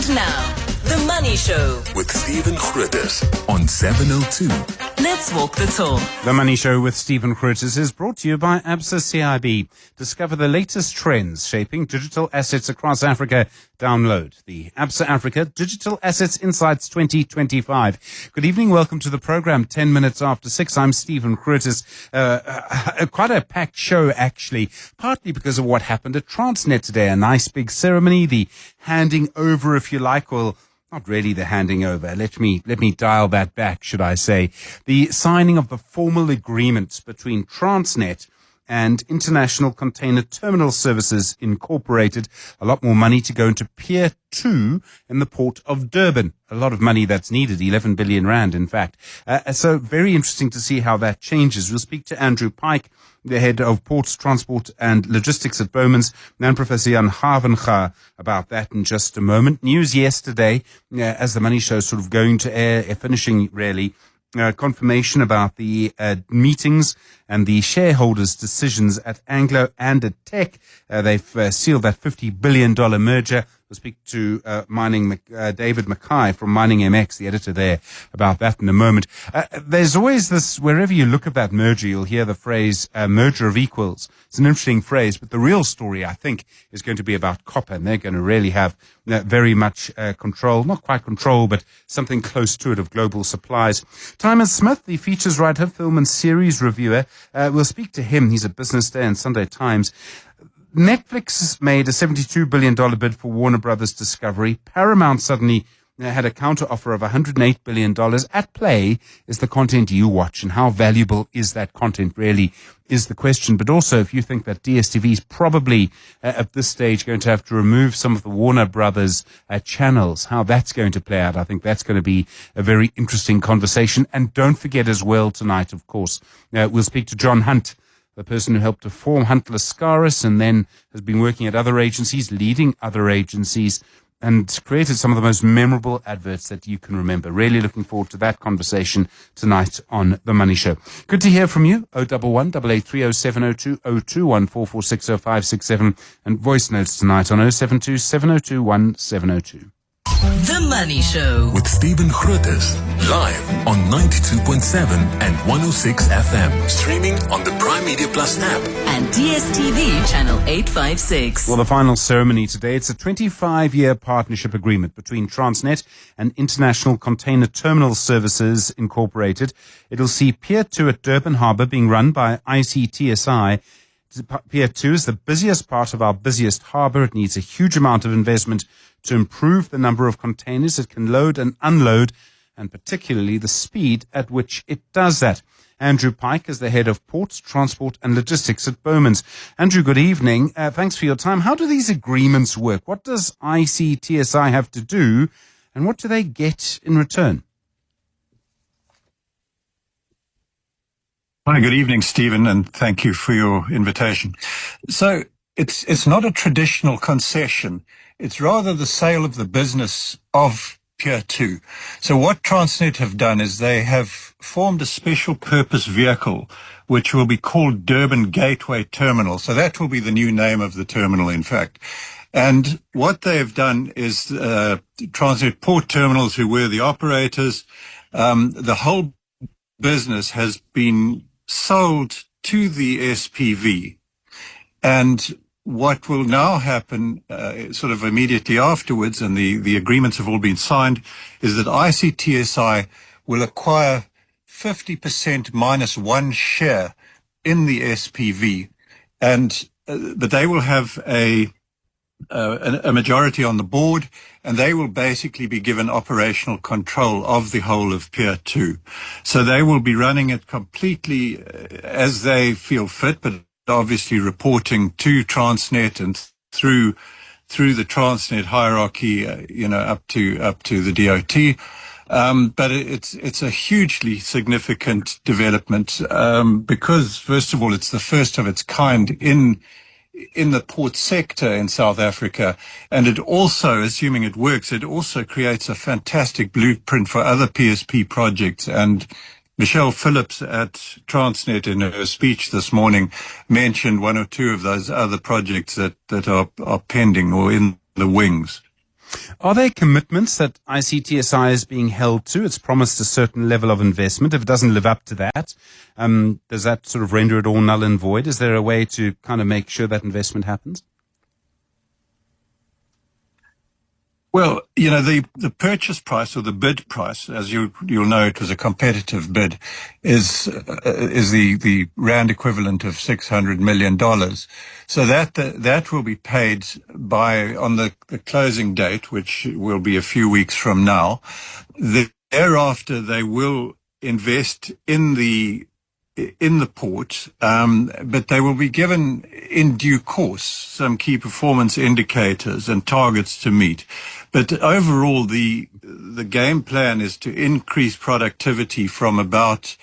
And now, The Money Show with Stephen Grootes on 702. Let's walk the talk. The Money Show with Stephen Grootes is brought to you by ABSA CIB. Discover the latest trends shaping digital assets across Africa. Download the ABSA Africa Digital Assets Insights 2025. Good evening. Welcome to the program. 10 minutes after 6. I'm Stephen Grootes. Quite a packed show, actually, partly because of what happened at Transnet today. A nice big ceremony, the handing over, if you like, well, not really the handing over. Let me dial that back, should I say. The signing of the formal agreement between Transnet and International Container Terminal Services Incorporated. A lot more money to go into Pier 2 in the port of Durban. A lot of money that's needed, 11 billion rand, in fact. So very interesting to see how that changes. We'll speak to Andrew Pike, the head of Ports, Transport and Logistics at Bowmans, and Professor Havenga about that in just a moment. News yesterday, as the Money Show sort of going to air, finishing really, confirmation about the meetings and the shareholders' decisions at Anglo-Teck. They've sealed that $50 billion merger. We'll speak to David McKay from Miningmx, the editor there, about that in a moment. There's always this, wherever you look at that merger, you'll hear the phrase merger of equals. It's an interesting phrase, but the real story, I think, is going to be about copper, and they're going to really have very much control, not quite control, but something close to it, of global supplies. Timon Smith, the features writer, film and series reviewer, we'll speak to him. He's at Business Day and Sunday Times. Netflix made a $72 billion bid for Warner Brothers Discovery. Paramount suddenly had a counter offer of $108 billion. At play is the content you watch, and how valuable is that content really is the question. But also, if you think that DSTV is probably at this stage going to have to remove some of the Warner Brothers channels, how that's going to play out, I think that's going to be a very interesting conversation. And don't forget as well tonight, of course, we'll speak to John Hunt, the person who helped to form Hunt Lascaris and then has been working at other agencies, leading other agencies, and created some of the most memorable adverts that you can remember. Really looking forward to that conversation tonight on The Money Show. Good to hear from you. 011 883 0702 021 446 0567 and voice notes tonight on 072 702 1702. The Money Show With Stephen Grootes, live on 92.7 and 106 FM. Streaming on the Prime Media Plus app. and DSTV channel 856. Well, the final ceremony today, it's a 25-year partnership agreement between Transnet and International Container Terminal Services Incorporated. It'll see Pier 2 at Durban Harbour being run by ICTSI. Pier 2 is the busiest part of our busiest harbour. It needs a huge amount of investment to improve the number of containers it can load and unload, and particularly the speed at which it does that. Andrew Pike is the head of Ports, Transport and Logistics at Bowmans. Andrew, good evening. Thanks for your time. How do these agreements work? What does ICTSI have to do, and what do they get in return? Hi, good evening, Stephen, and thank you for your invitation. So it's not a traditional concession. It's rather the sale of the business of Pier 2. So what Transnet have done is they have formed a special purpose vehicle, which will be called Durban Gateway Terminal. So that will be the new name of the terminal, in fact. And what they have done is Transnet Port Terminals, who were the operators, the whole business has been sold to the SPV. And what will now happen sort of immediately afterwards, and the agreements have all been signed, is that ICTSI will acquire 50% minus one share in the SPV, and but they will have a majority on the board, and they will basically be given operational control of the whole of Pier 2. So they will be running it completely as they feel fit, but obviously reporting to Transnet and through the Transnet hierarchy, up to the DOT. But it's a hugely significant development because, first of all, it's the first of its kind in the port sector in South Africa, and it also, assuming it works, it also creates a fantastic blueprint for other PSP projects. And Michelle Phillips at Transnet, in her speech this morning, mentioned one or two of those other projects that are pending or in the wings. Are there commitments that ICTSI is being held to? It's promised a certain level of investment. If it doesn't live up to that, does that sort of render it all null and void? Is there a way to kind of make sure that investment happens? Well, the purchase price or the bid price, as you'll know, it was a competitive bid, is the rand equivalent of $600 million. So that will be paid on the closing date, which will be a few weeks from now. Thereafter, they will invest in the port, but they will be given in due course some key performance indicators and targets to meet. But overall, the game plan is to increase productivity from about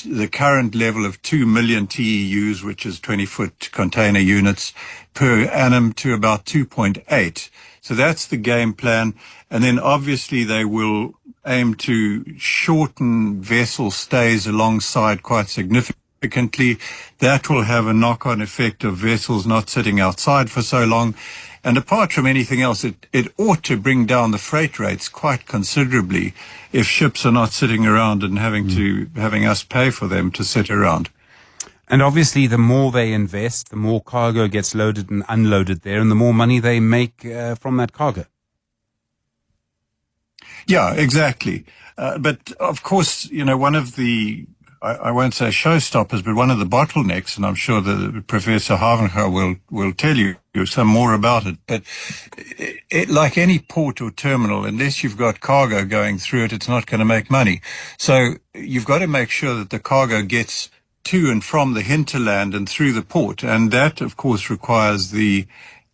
the current level of 2 million TEUs, which is 20-foot container units per annum, to about 2.8. So that's the game plan. And then obviously they will aim to shorten vessel stays alongside quite significantly. That will have a knock-on effect of vessels not sitting outside for so long. And apart from anything else, it ought to bring down the freight rates quite considerably if ships are not sitting around and having us pay for them to sit around. And obviously, the more they invest, the more cargo gets loaded and unloaded there, and the more money they make from that cargo. Yeah, exactly. But of course, one of the, I won't say showstoppers, but one of the bottlenecks, and I'm sure that Professor Havenga will tell you some more about it. But like any port or terminal, unless you've got cargo going through it, it's not going to make money. So you've got to make sure that the cargo gets to and from the hinterland and through the port. And that, of course, requires the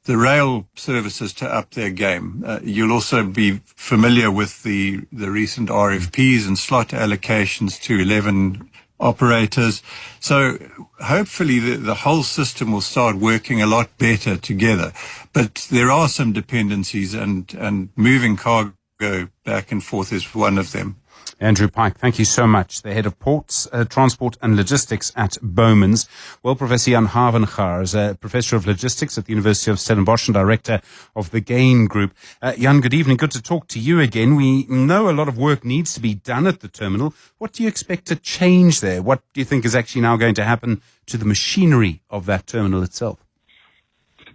rail services to up their game. You'll also be familiar with the recent RFPs and slot allocations to 11 operators. So hopefully the whole system will start working a lot better together. But there are some dependencies, and moving cargo back and forth is one of them. Andrew Pike, thank you so much. The head of ports, transport and logistics at Bowmans. Well, Professor Jan Havenga is a professor of logistics at the University of Stellenbosch and director of the GAIN Group. Jan, good evening. Good to talk to you again. We know a lot of work needs to be done at the terminal. What do you expect to change there? What do you think is actually now going to happen to the machinery of that terminal itself?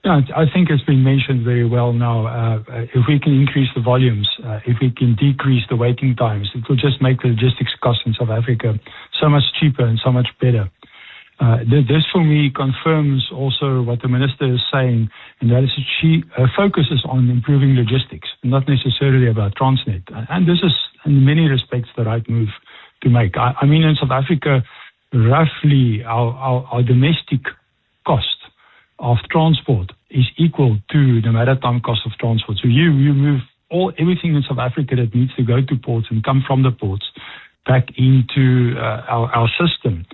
Yeah, I think it's been mentioned very well now. If we can increase the volumes, if we can decrease the waiting times, it will just make the logistics costs in South Africa so much cheaper and so much better. This for me confirms also what the minister is saying, and that is that she focuses on improving logistics, not necessarily about Transnet. And this is in many respects the right move to make. I mean, in South Africa, roughly our domestic cost of transport is equal to the maritime cost of transport. So you move everything in South Africa that needs to go to ports and come from the ports back into our system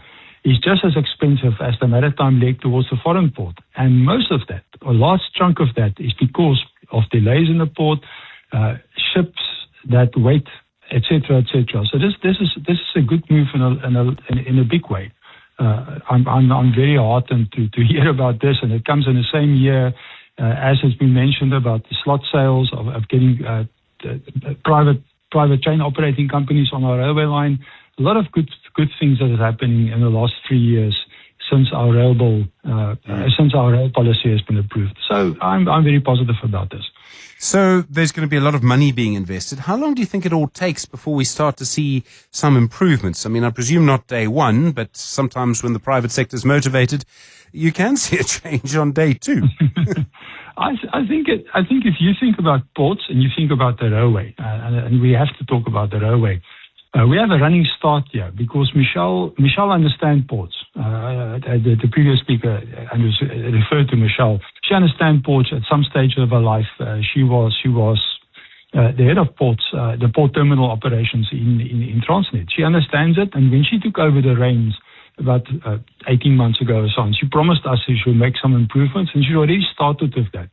is just as expensive as the maritime leg towards the foreign port. And most of that, or a large chunk of that, is because of delays in the port, ships that wait, etc., etc. So this is a good move in a big way. I'm very heartened to hear about this, and it comes in the same year as has been mentioned about the slot sales of getting private train operating companies on our railway line. A lot of good things that is happening in the last 3 years since our rail policy has been approved. So I'm very positive about this. So there's going to be a lot of money being invested. How long do you think it all takes before we start to see some improvements? I mean, I presume not day one, but sometimes when the private sector is motivated, you can see a change on day two. I think if you think about ports and you think about the railway, and we have to talk about the railway, we have a running start here because Michelle understands ports. The previous speaker referred to Michelle. She understands ports at some stage of her life. She was the head of ports, the port terminal operations in Transnet. She understands it, and when she took over the reins about 18 months ago or so on, she promised us she would make some improvements, and she already started with that.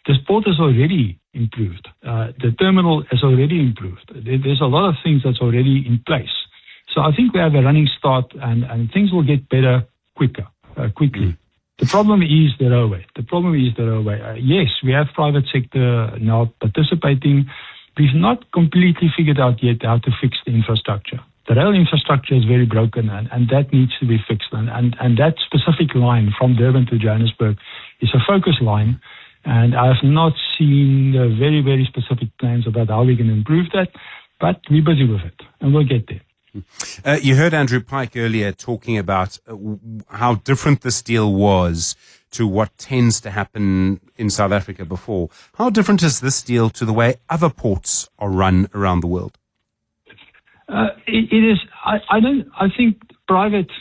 This port has already improved. The terminal has already improved. There's a lot of things that's already in place. So I think we have a running start, and things will get better quickly. The problem is the railway. Yes, we have private sector now participating. We've not completely figured out yet how to fix the infrastructure. The rail infrastructure is very broken, and that needs to be fixed. And that specific line from Durban to Johannesburg is a focus line. And I have not seen very, very specific plans about how we can improve that, but we're busy with it, and we'll get there. You heard Andrew Pike earlier talking about how different this deal was to what tends to happen in South Africa before. How different is this deal to the way other ports are run around the world? It is. I think private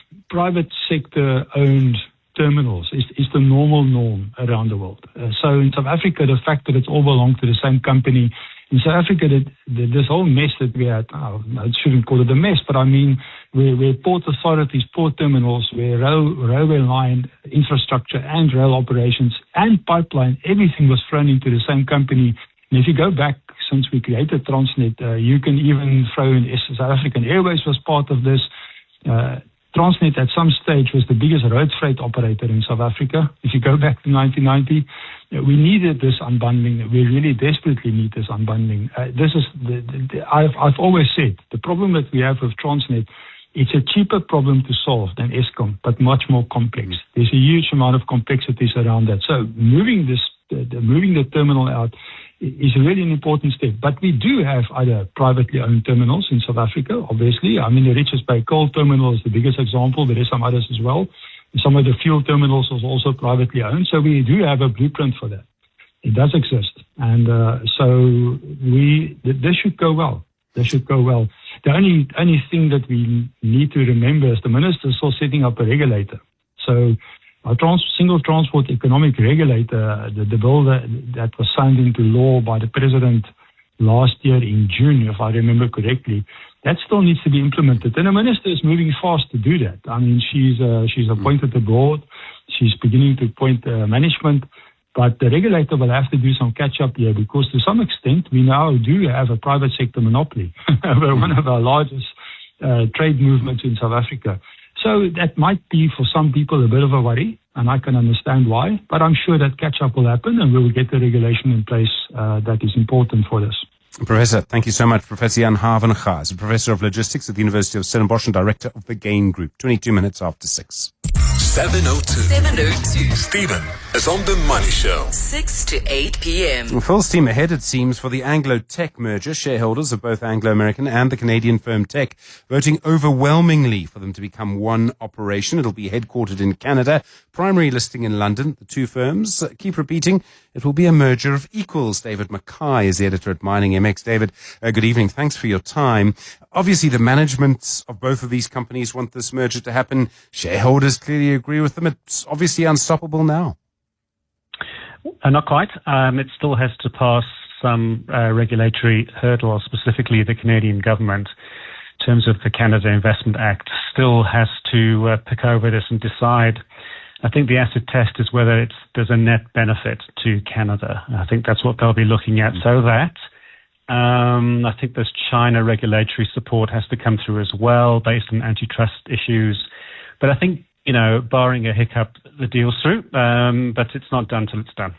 sector owned terminals is the normal norm around the world. So in South Africa, the fact that it's all belong to the same company. In South Africa, this whole mess that we had, I shouldn't call it a mess, but I mean, where port authorities, port terminals, where railway line infrastructure and rail operations and pipeline, everything was thrown into the same company. And if you go back since we created Transnet, you can even throw in South African Airways was part of this. Transnet at some stage was the biggest road freight operator in South Africa. If you go back to 1990, we needed this unbundling. We really desperately need this unbundling. I've always said the problem that we have with Transnet, it's a cheaper problem to solve than Eskom, but much more complex. There's a huge amount of complexities around that. So moving the terminal out is really an important step. But we do have other privately owned terminals in South Africa, obviously. I mean, the Richards Bay Coal Terminal is the biggest example. There are some others as well. Some of the fuel terminals are also privately owned. So we do have a blueprint for that. It does exist. And this should go well. The only thing that we need to remember is the minister is still setting up a regulator. So our single transport economic regulator, the bill that was signed into law by the president last year in June, if I remember correctly, that still needs to be implemented. And the minister is moving fast to do that. I mean, she's appointed the board. She's beginning to appoint management. But the regulator will have to do some catch-up here because to some extent we now do have a private sector monopoly over one of our largest trade movements in South Africa. So that might be for some people a bit of a worry, and I can understand why. But I'm sure that catch-up will happen and we will get the regulation in place that is important for this. Professor, thank you so much. Professor Jan Havenga is a professor of logistics at the University of Stellenbosch and director of the GAIN Group. 22 minutes after 6. 7:02. Stephen is on The Money Show. 6 to 8 p.m. Full steam ahead, it seems, for the Anglo-Teck merger. Shareholders of both Anglo-American and the Canadian firm Teck voting overwhelmingly for them to become one operation. It'll be headquartered in Canada, primary listing in London. The two firms keep repeating it will be a merger of equals. David McKay is the editor at Miningmx. David, good evening. Thanks for your time. Obviously, the management of both of these companies want this merger to happen. Shareholders clearly agree with them. It's obviously unstoppable now. Not quite. It still has to pass some regulatory hurdles, specifically the Canadian government, in terms of the Canada Investment Act, still has to pick over this and decide. I think the acid test is whether there's a net benefit to Canada. I think that's what they'll be looking at. So that I think this China regulatory support has to come through as well based on antitrust issues. But I think, barring a hiccup, the deal's through, but it's not done till it's done.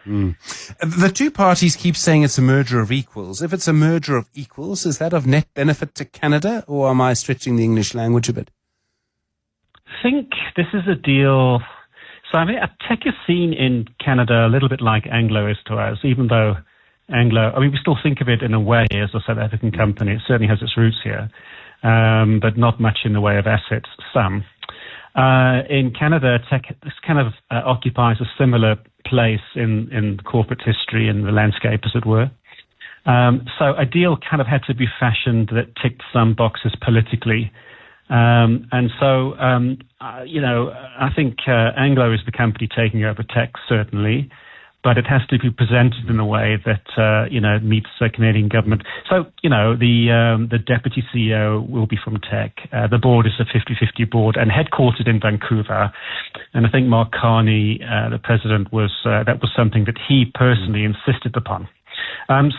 The two parties keep saying it's a merger of equals. If it's a merger of equals, is that of net benefit to Canada, or am I stretching the English language a bit? I think this is a deal. So Teck is seen in Canada a little bit like Anglo is to us, even though we still think of it in a way as a South African company. It certainly has its roots here, but not much in the way of assets, some. In Canada, Teck kind of occupies a similar place in corporate history and the landscape, as it were. So a deal kind of had to be fashioned that ticked some boxes politically. And so, I think Anglo is the company taking over Teck, certainly, but it has to be presented in a way that, meets the Canadian government. So, the deputy CEO will be from Teck. The board is a 50-50 board and headquartered in Vancouver. And I think Mark Carney, the president, that was something that he personally insisted upon. Is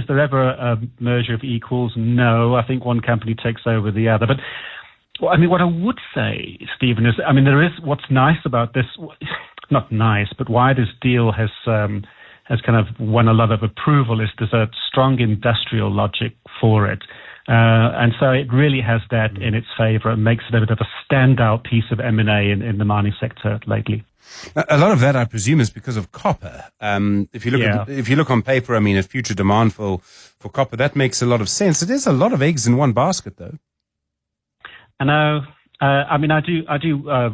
there ever a merger of equals? No, I think one company takes over the other. But Well, I mean, what I would say, Stephen, is, I mean, there is what's nice about this, not nice, but why this deal has kind of won a lot of approval is there's a strong industrial logic for it. And so it really has that in its favor. It makes it a bit of a standout piece of M&A in the mining sector lately. A lot of that, I presume, is because of copper. If you look on paper, I mean, a future demand for copper, that makes a lot of sense. It is a lot of eggs in one basket, though. I know. I mean, I do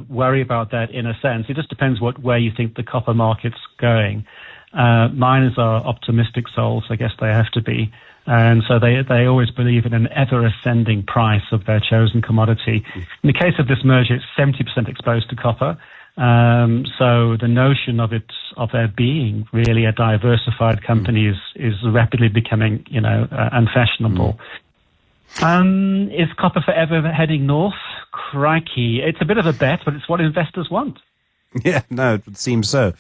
worry about that in a sense. It just depends where you think the copper market's going. Miners are optimistic souls, I guess they have to be. And so they always believe in an ever-ascending price of their chosen commodity. In the case of this merger, it's 70% exposed to copper. So the notion of there being really a diversified company is rapidly becoming, unfashionable. Is copper forever heading north? Crikey. It's a bit of a bet, but it's what investors want. Yeah, no, it would seem so.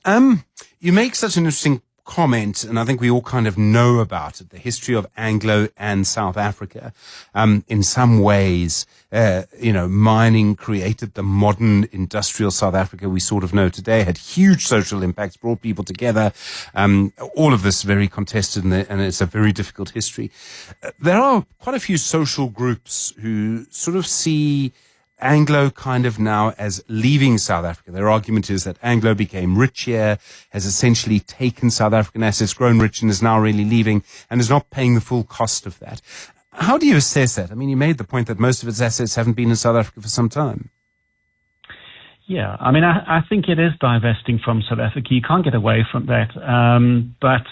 You make such an interesting comment, and I think we all kind of know about it, the history of Anglo and South Africa. In some ways, mining created the modern industrial South Africa we sort of know today, had huge social impacts, brought people together. All of this very contested, and it's a very difficult history. There are quite a few social groups who sort of see Anglo kind of now as leaving South Africa. Their argument is that Anglo became rich here, has essentially taken South African assets, grown rich, and is now really leaving and is not paying the full cost of that. How do you assess that? I mean, you made the point that most of its assets haven't been in South Africa for some time. Yeah, I mean, I think it is divesting from South Africa. You can't get away from that. But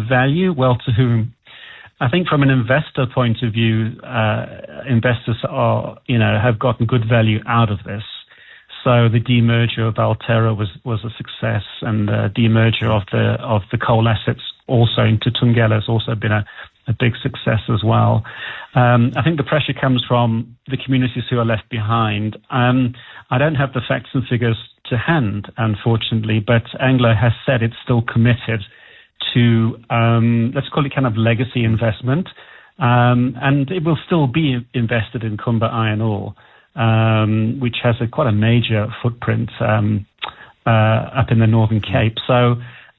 value, well, to whom? I think from an investor point of view, investors have gotten good value out of this. So the demerger of Valterra was a success, and the demerger of the coal assets also into Thungela has also been a big success as well. I think the pressure comes from the communities who are left behind. I don't have the facts and figures to hand, unfortunately, but Anglo has said it's still committed to, let's call it kind of legacy investment, and it will still be invested in Kumba Iron Ore, which has quite a major footprint up in the Northern Cape. So,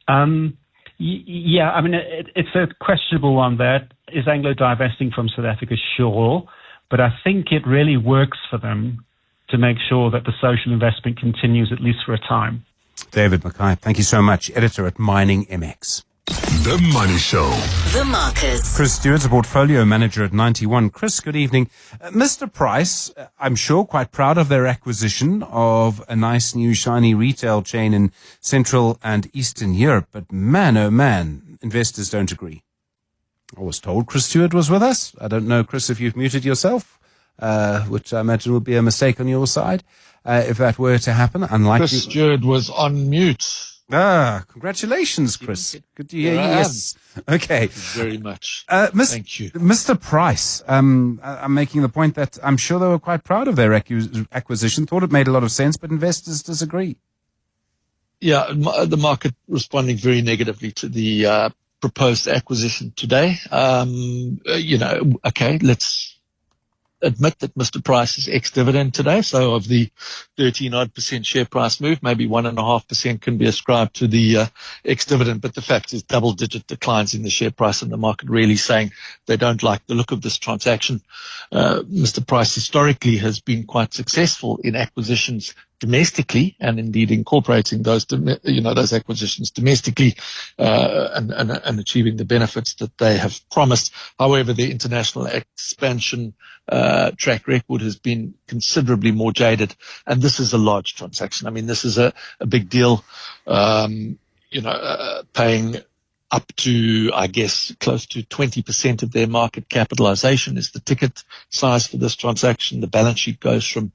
I mean, it's a questionable one there. Is Anglo divesting from South Africa? Sure, but I think it really works for them to make sure that the social investment continues at least for a time. David McKay, thank you so much. Editor at Miningmx. The Money Show. The Markets. Chris Stewart's a portfolio manager at 91. Chris, good evening. Mr. Price, I'm sure quite proud of their acquisition of a nice new shiny retail chain in Central and Eastern Europe. But man, oh man, investors don't agree. I was told Chris Stewart was with us. I don't know, Chris, if you've muted yourself, which I imagine would be a mistake on your side. If that were to happen, unlikely. Chris Stewart was on mute. Congratulations, Chris. Good to hear you. Yes. Okay. Thank you very much. Thank you. Mr. Price, I'm making the point that I'm sure they were quite proud of their acquisition, thought it made a lot of sense, but investors disagree. Yeah, the market responding very negatively to the proposed acquisition today. Okay, let's admit that Mr. Price is ex-dividend today. So of the 13% share price move, maybe 1.5% can be ascribed to the ex-dividend. But the fact is double-digit declines in the share price, and the market really saying they don't like the look of this transaction. Mr. Price historically has been quite successful in acquisitions domestically, and indeed incorporating those acquisitions domestically, and achieving the benefits that they have promised. However, the international expansion track record has been considerably more jaded, and this is a large transaction. I mean, this is a big deal. Paying up to, I guess, close to 20% of their market capitalization is the ticket size for this transaction. The balance sheet goes from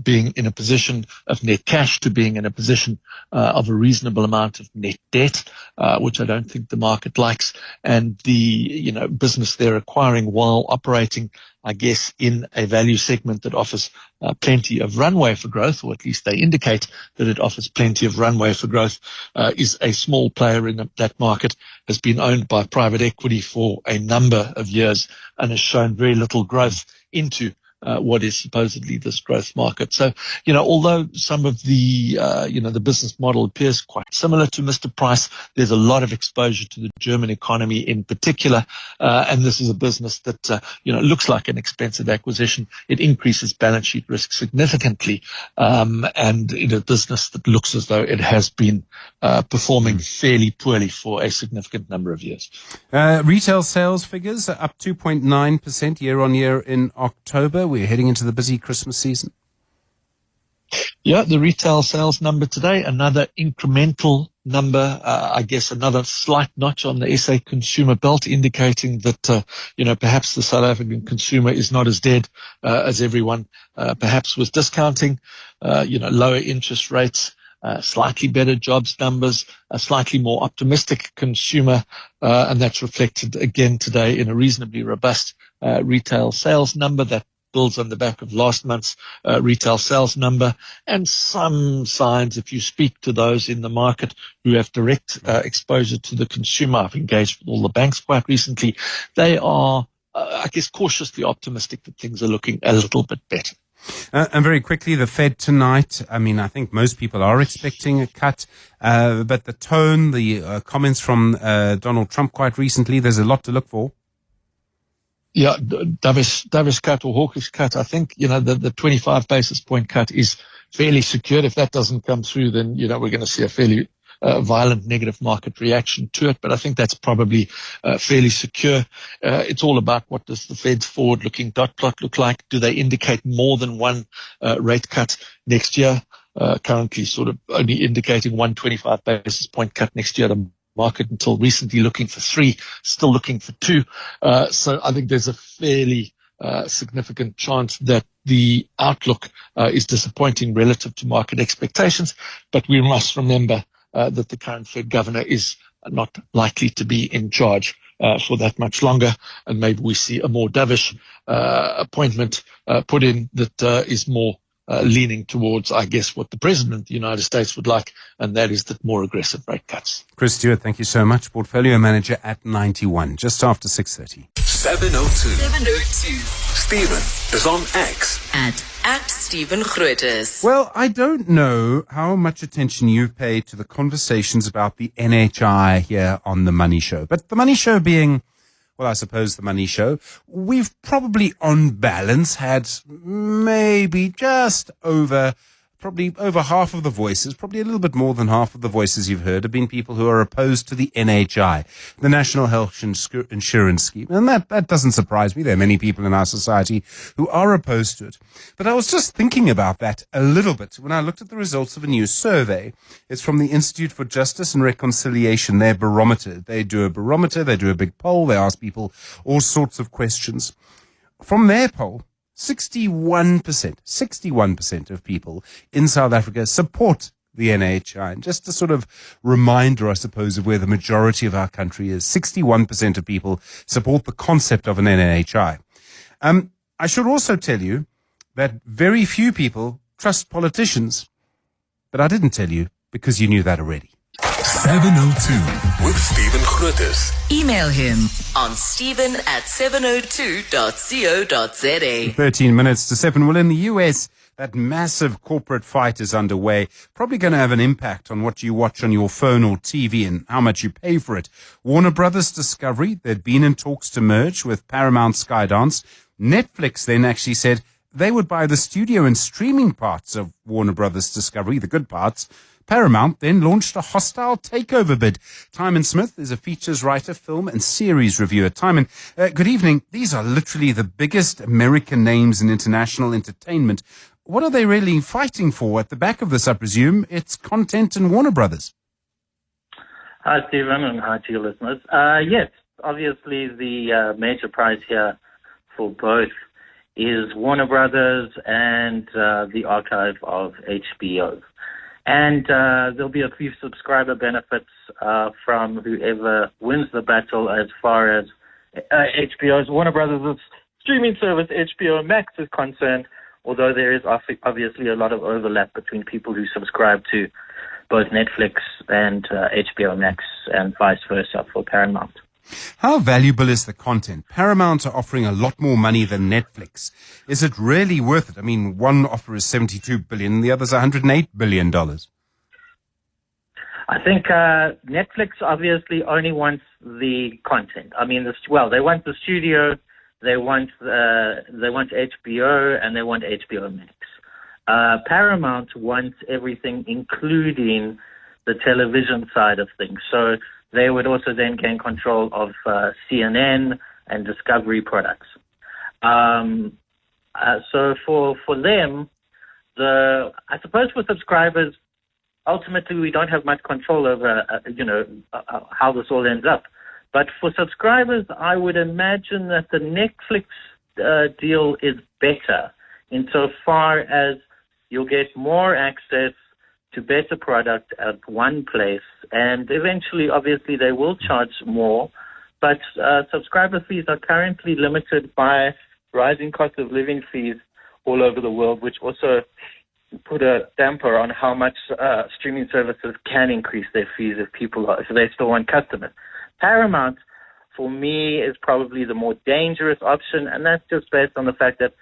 being in a position of net cash to being in a position of a reasonable amount of net debt, which I don't think the market likes. And the business they're acquiring while operating, I guess, in a value segment that offers plenty of runway for growth, or at least they indicate that it offers plenty of runway for growth, is a small player in that market, has been owned by private equity for a number of years, and has shown very little growth into what is supposedly this growth market. So, although some of the, the business model appears quite similar to Mr. Price, there's a lot of exposure to the German economy in particular. And this is a business that, looks like an expensive acquisition. It increases balance sheet risk significantly. And in a business that looks as though it has been performing fairly poorly for a significant number of years. Retail sales figures are up 2.9% year on year in October. We're heading into the busy Christmas season. Yeah, the retail sales number today, another incremental number, I guess another slight notch on the SA consumer belt, indicating that, perhaps the South African consumer is not as dead as everyone perhaps was discounting. Lower interest rates, slightly better jobs numbers, a slightly more optimistic consumer, and that's reflected again today in a reasonably robust retail sales number that builds on the back of last month's retail sales number, and some signs, if you speak to those in the market who have direct exposure to the consumer, I've engaged with all the banks quite recently, they are, cautiously optimistic that things are looking a little bit better. And very quickly, the Fed tonight, I think most people are expecting a cut, but the tone, the comments from Donald Trump quite recently, there's a lot to look for. Yeah, dovish cut or hawkish cut. I think, the 25 basis point cut is fairly secured. If that doesn't come through, then, we're going to see a fairly violent negative market reaction to it. But I think that's probably fairly secure. It's all about what does the Fed's forward-looking dot plot look like? Do they indicate more than one rate cut next year? Currently sort of only indicating 125 basis point cut next year. The market until recently looking for 3, still looking for 2. So I think there's a fairly significant chance that the outlook is disappointing relative to market expectations. But we must remember that the current Fed governor is not likely to be in charge for that much longer, and maybe we see a more dovish appointment put in that is more leaning towards, I guess, what the President of the United States would like, and that is that more aggressive rate cuts. Chris Stewart, thank you so much. Portfolio Manager at 91, just after 6:30. 7:02. 7:02. Stephen is on X. At Stephen Grootes. Well, I don't know how much attention you've paid to the conversations about the NHI here on The Money Show. But The Money Show being, well, I suppose The Money Show, we've probably on balance had maybe just over half of the voices, probably a little bit more than half of the voices you've heard have been people who are opposed to the NHI, the National Health Insurance Scheme. And that doesn't surprise me. There are many people in our society who are opposed to it. But I was just thinking about that a little bit when I looked at the results of a new survey. It's from the Institute for Justice and Reconciliation, their barometer. They do a barometer, they do a big poll, they ask people all sorts of questions. From their poll, 61% of people in South Africa support the NHI. And just a sort of reminder, I suppose, of where the majority of our country is. 61% of people support the concept of an NHI. I should also tell you that very few people trust politicians. But I didn't tell you because you knew that already. 7:02 with Stephen Grootes. Email him on stephen@702.co.za. 13 minutes to 7. Well, in the US, that massive corporate fight is underway. Probably going to have an impact on what you watch on your phone or TV and how much you pay for it. Warner Brothers Discovery, they'd been in talks to merge with Paramount Skydance. Netflix then actually said they would buy the studio and streaming parts of Warner Brothers Discovery, the good parts. Paramount then launched a hostile takeover bid. Timon Smith is a features writer, film and series reviewer. Timon, good evening. These are literally the biggest American names in international entertainment. What are they really fighting for at the back of this, I presume? It's content and Warner Brothers. Hi, Stephen, and hi to your listeners. Yes, obviously the major prize here for both is Warner Brothers and the archive of HBO. And there'll be a few subscriber benefits from whoever wins the battle as far as HBO's Warner Brothers' streaming service HBO Max is concerned, although there is obviously a lot of overlap between people who subscribe to both Netflix and HBO Max and vice versa for Paramount. How valuable is the content? Paramount are offering a lot more money than Netflix. Is it really worth it? I mean, one offer is $72 billion, the other's $108 billion. I think Netflix obviously only wants the content. I mean, they want the studio, they want HBO, and they want HBO Max. Paramount wants everything, including the television side of things. So they would also then gain control of CNN and Discovery products. So for them, I suppose for subscribers, ultimately we don't have much control over how this all ends up. But for subscribers, I would imagine that the Netflix deal is better insofar as you'll get more access to better product at one place, and eventually, obviously, they will charge more, but subscriber fees are currently limited by rising cost of living fees all over the world, which also put a damper on how much streaming services can increase their fees if they still want customers. Paramount, for me, is probably the more dangerous option, and that's just based on the fact that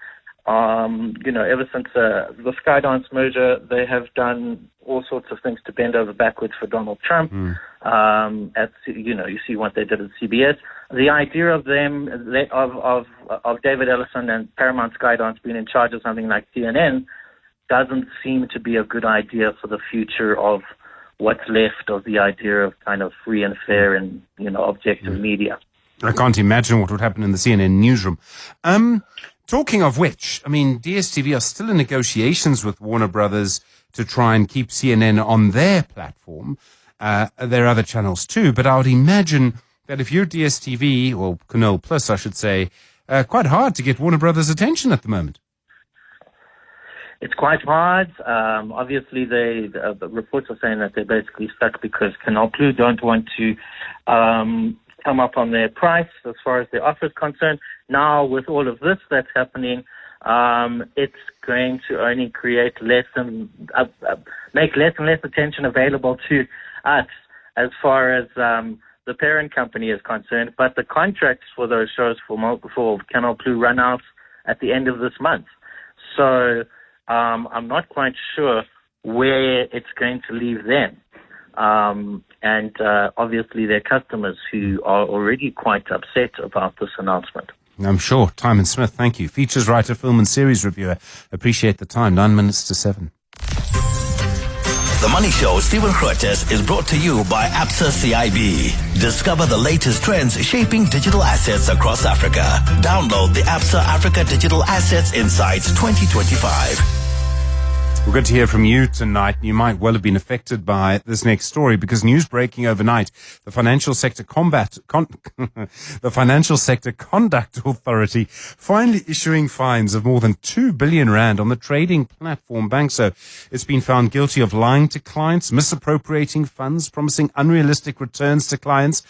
ever since the Skydance merger, they have done all sorts of things to bend over backwards for Donald Trump. You see what they did at CBS. The idea of them, of David Ellison and Paramount Skydance being in charge of something like CNN doesn't seem to be a good idea for the future of what's left of the idea of kind of free and fair and, objective media. I can't imagine what would happen in the CNN newsroom. Talking of which, I mean, DSTV are still in negotiations with Warner Brothers to try and keep CNN on their platform. There are other channels too, but I would imagine that if you're DSTV, or Canal Plus, I should say, quite hard to get Warner Brothers' attention at the moment. It's quite hard. Obviously, the reports are saying that they're basically stuck because Canal Plus don't want to come up on their price as far as their offer is concerned. Now, with all of this that's happening, it's going to only create make less and less attention available to us as far as the parent company is concerned. But the contracts for those shows for Canal Plus run out at the end of this month. So I'm not quite sure where it's going to leave them. And obviously their customers who are already quite upset about this announcement. I'm sure. Timon Smith, thank you. Features writer, film and series reviewer. Appreciate the time. 9 minutes to 7. The Money Show, Stephen Grootes, is brought to you by Absa CIB. Discover the latest trends shaping digital assets across Africa. Download the Absa Africa Digital Assets Insights 2025. We're good to hear from you tonight. You might well have been affected by this next story because news breaking overnight, the Financial Sector Conduct Authority finally issuing fines of more than 2 billion rand on the trading platform Bankso. It's been found guilty of lying to clients, misappropriating funds, promising unrealistic returns to clients.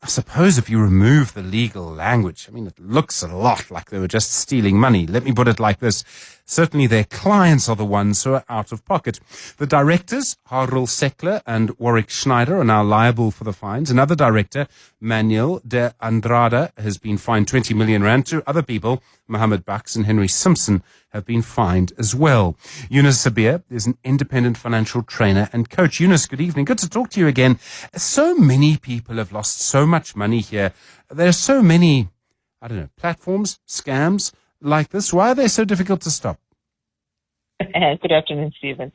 I suppose if you remove the legal language, I mean, it looks a lot like they were just stealing money. Let me put it like this. Certainly their clients are the ones who are out of pocket. The directors, Harold Seckler and Warwick Schneider, are now liable for the fines. Another director, Manuel de Andrada, has been fined 20 million rand. Two other people, Mohammed Bucks and Henry Simpson, have been fined as well. Eunice Sabir is an independent financial trainer and coach. Eunice, good evening. Good to talk to you again. So many people have lost so much money here. There are so many, platforms, scams like this. Why are they so difficult to stop? Good afternoon, Stephen.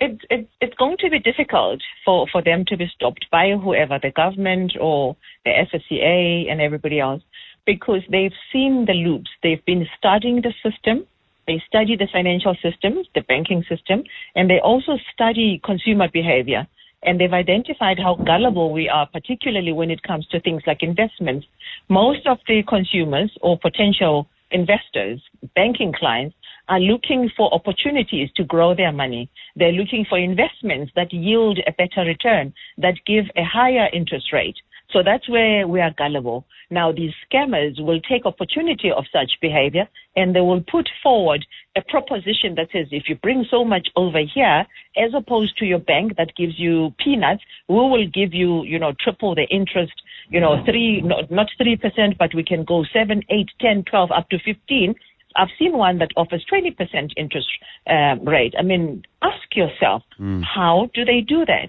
It's going to be difficult for them to be stopped by whoever, the government or the SFCA and everybody else, because they've seen the loops. They've been studying the system. They study the financial system, the banking system, and they also study consumer behavior. And they've identified how gullible we are, particularly when it comes to things like investments. Most of the consumers or potential investors, banking clients, are looking for opportunities to grow their money. They're looking for investments that yield a better return, that give a higher interest rate. So that's where we are gullible. Now, these scammers will take opportunity of such behavior, and they will put forward a proposition that says, if you bring so much over here, as opposed to your bank that gives you peanuts, we will give you, triple the interest, not 3%, but we can go 7, 8, 10, 12, up to 15. I've seen one that offers 20% interest rate. I mean, ask yourself, how do they do that?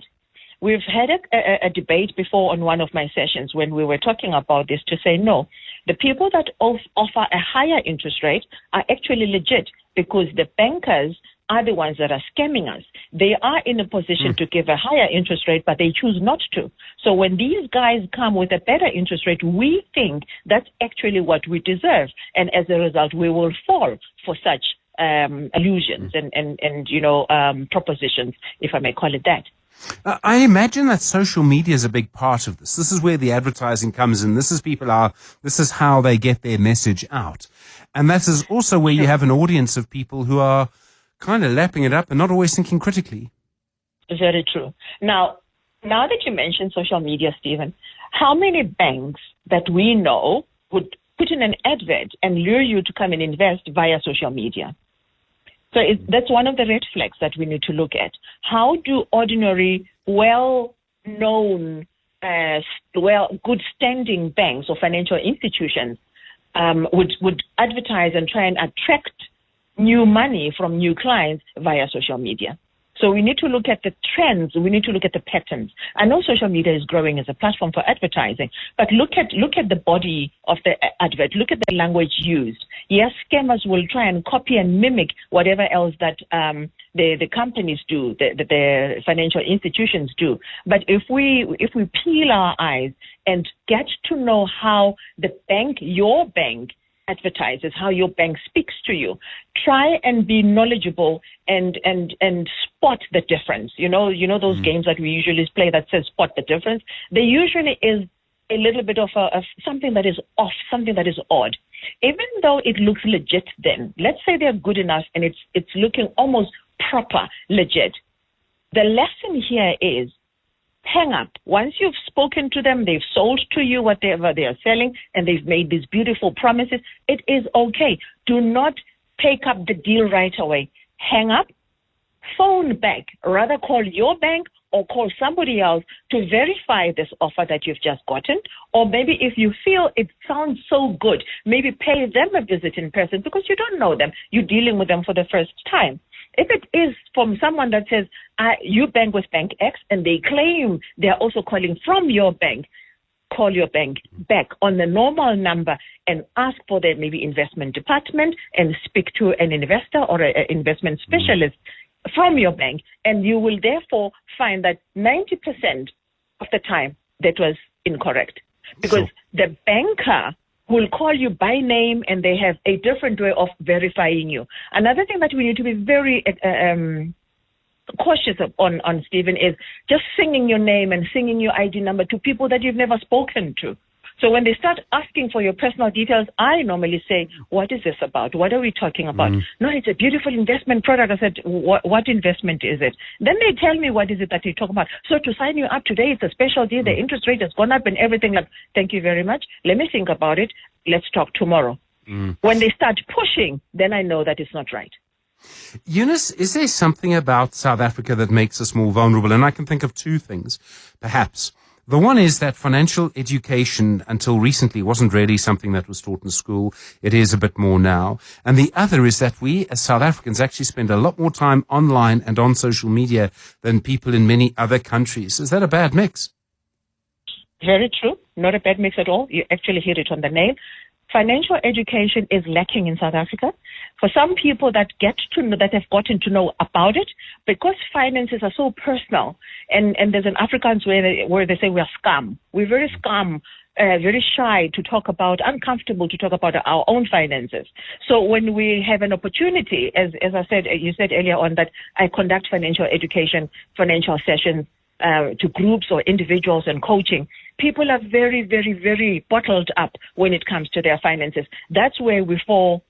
We've had a debate before on one of my sessions when we were talking about this to say, no, the people that offer a higher interest rate are actually legit because the bankers are the ones that are scamming us. They are in a position to give a higher interest rate, but they choose not to. So when these guys come with a better interest rate, we think that's actually what we deserve. And as a result, we will fall for such illusions and propositions, if I may call it that. I imagine that social media is a big part of this. This is where the advertising comes in. This is how they get their message out. And that is also where you have an audience of people who are kind of lapping it up and not always thinking critically. Very true. Now that you mentioned social media, Stephen, how many banks that we know would put in an advert and lure you to come and invest via social media? So that's one of the red flags that we need to look at. How do ordinary, well-known, good standing banks or financial institutions would advertise and try and attract new money from new clients via social media? So we need to look at the trends. We need to look at the patterns. I know social media is growing as a platform for advertising, but look at the body of the advert. Look at the language used. Yes, scammers will try and copy and mimic whatever else that the companies do, the financial institutions do. But if we peel our eyes and get to know how the bank, your bank, advertises, how your bank speaks to you, try and be knowledgeable and spot the difference. You know those games that we usually play that says spot the difference. There usually is a little bit of something that is off, something that is odd. Even though it looks legit, then let's say they're good enough and it's looking almost proper, legit. The lesson here is hang up. Once you've spoken to them, they've sold to you whatever they are selling, and they've made these beautiful promises. It is okay. Do not take up the deal right away. Hang up, phone back. Rather call your bank or call somebody else to verify this offer that you've just gotten. Or maybe if you feel it sounds so good, maybe pay them a visit in person because you don't know them. You're dealing with them for the first time. If it is from someone that says, you bank with Bank X, and they claim they're also calling from your bank, call your bank back on the normal number and ask for their maybe investment department and speak to an investor or an investment specialist from your bank. And you will therefore find that 90% of the time that was incorrect because the banker will call you by name and they have a different way of verifying you. Another thing that we need to be very cautious on, Stephen, is just singing your name and singing your ID number to people that you've never spoken to. So when they start asking for your personal details, I normally say, what is this about? What are we talking about? No, it's a beautiful investment product. I said, what investment is it? Then they tell me what is it that they talk about. So to sign you up today, it's a special deal. The interest rate has gone up and everything. Like, thank you very much. Let me think about it. Let's talk tomorrow. When they start pushing, then I know that it's not right. Eunice, is there something about South Africa that makes us more vulnerable? And I can think of two things, perhaps. The one is that financial education until recently wasn't really something that was taught in school. It is a bit more now. And the other is that we as South Africans actually spend a lot more time online and on social media than people in many other countries. Is that a bad mix? Very true. Not a bad mix at all. You actually hit it on the nail. Financial education is lacking in South Africa. For some people that have gotten to know about it, because finances are so personal, and there's an Afrikaans where they say we are scum. We're very scum, very shy to talk about, uncomfortable to talk about our own finances. So when we have an opportunity, as I said, you said earlier on that I conduct financial education, financial sessions to groups or individuals and coaching. people are very, very, very bottled up when it comes to their finances. That's where we fall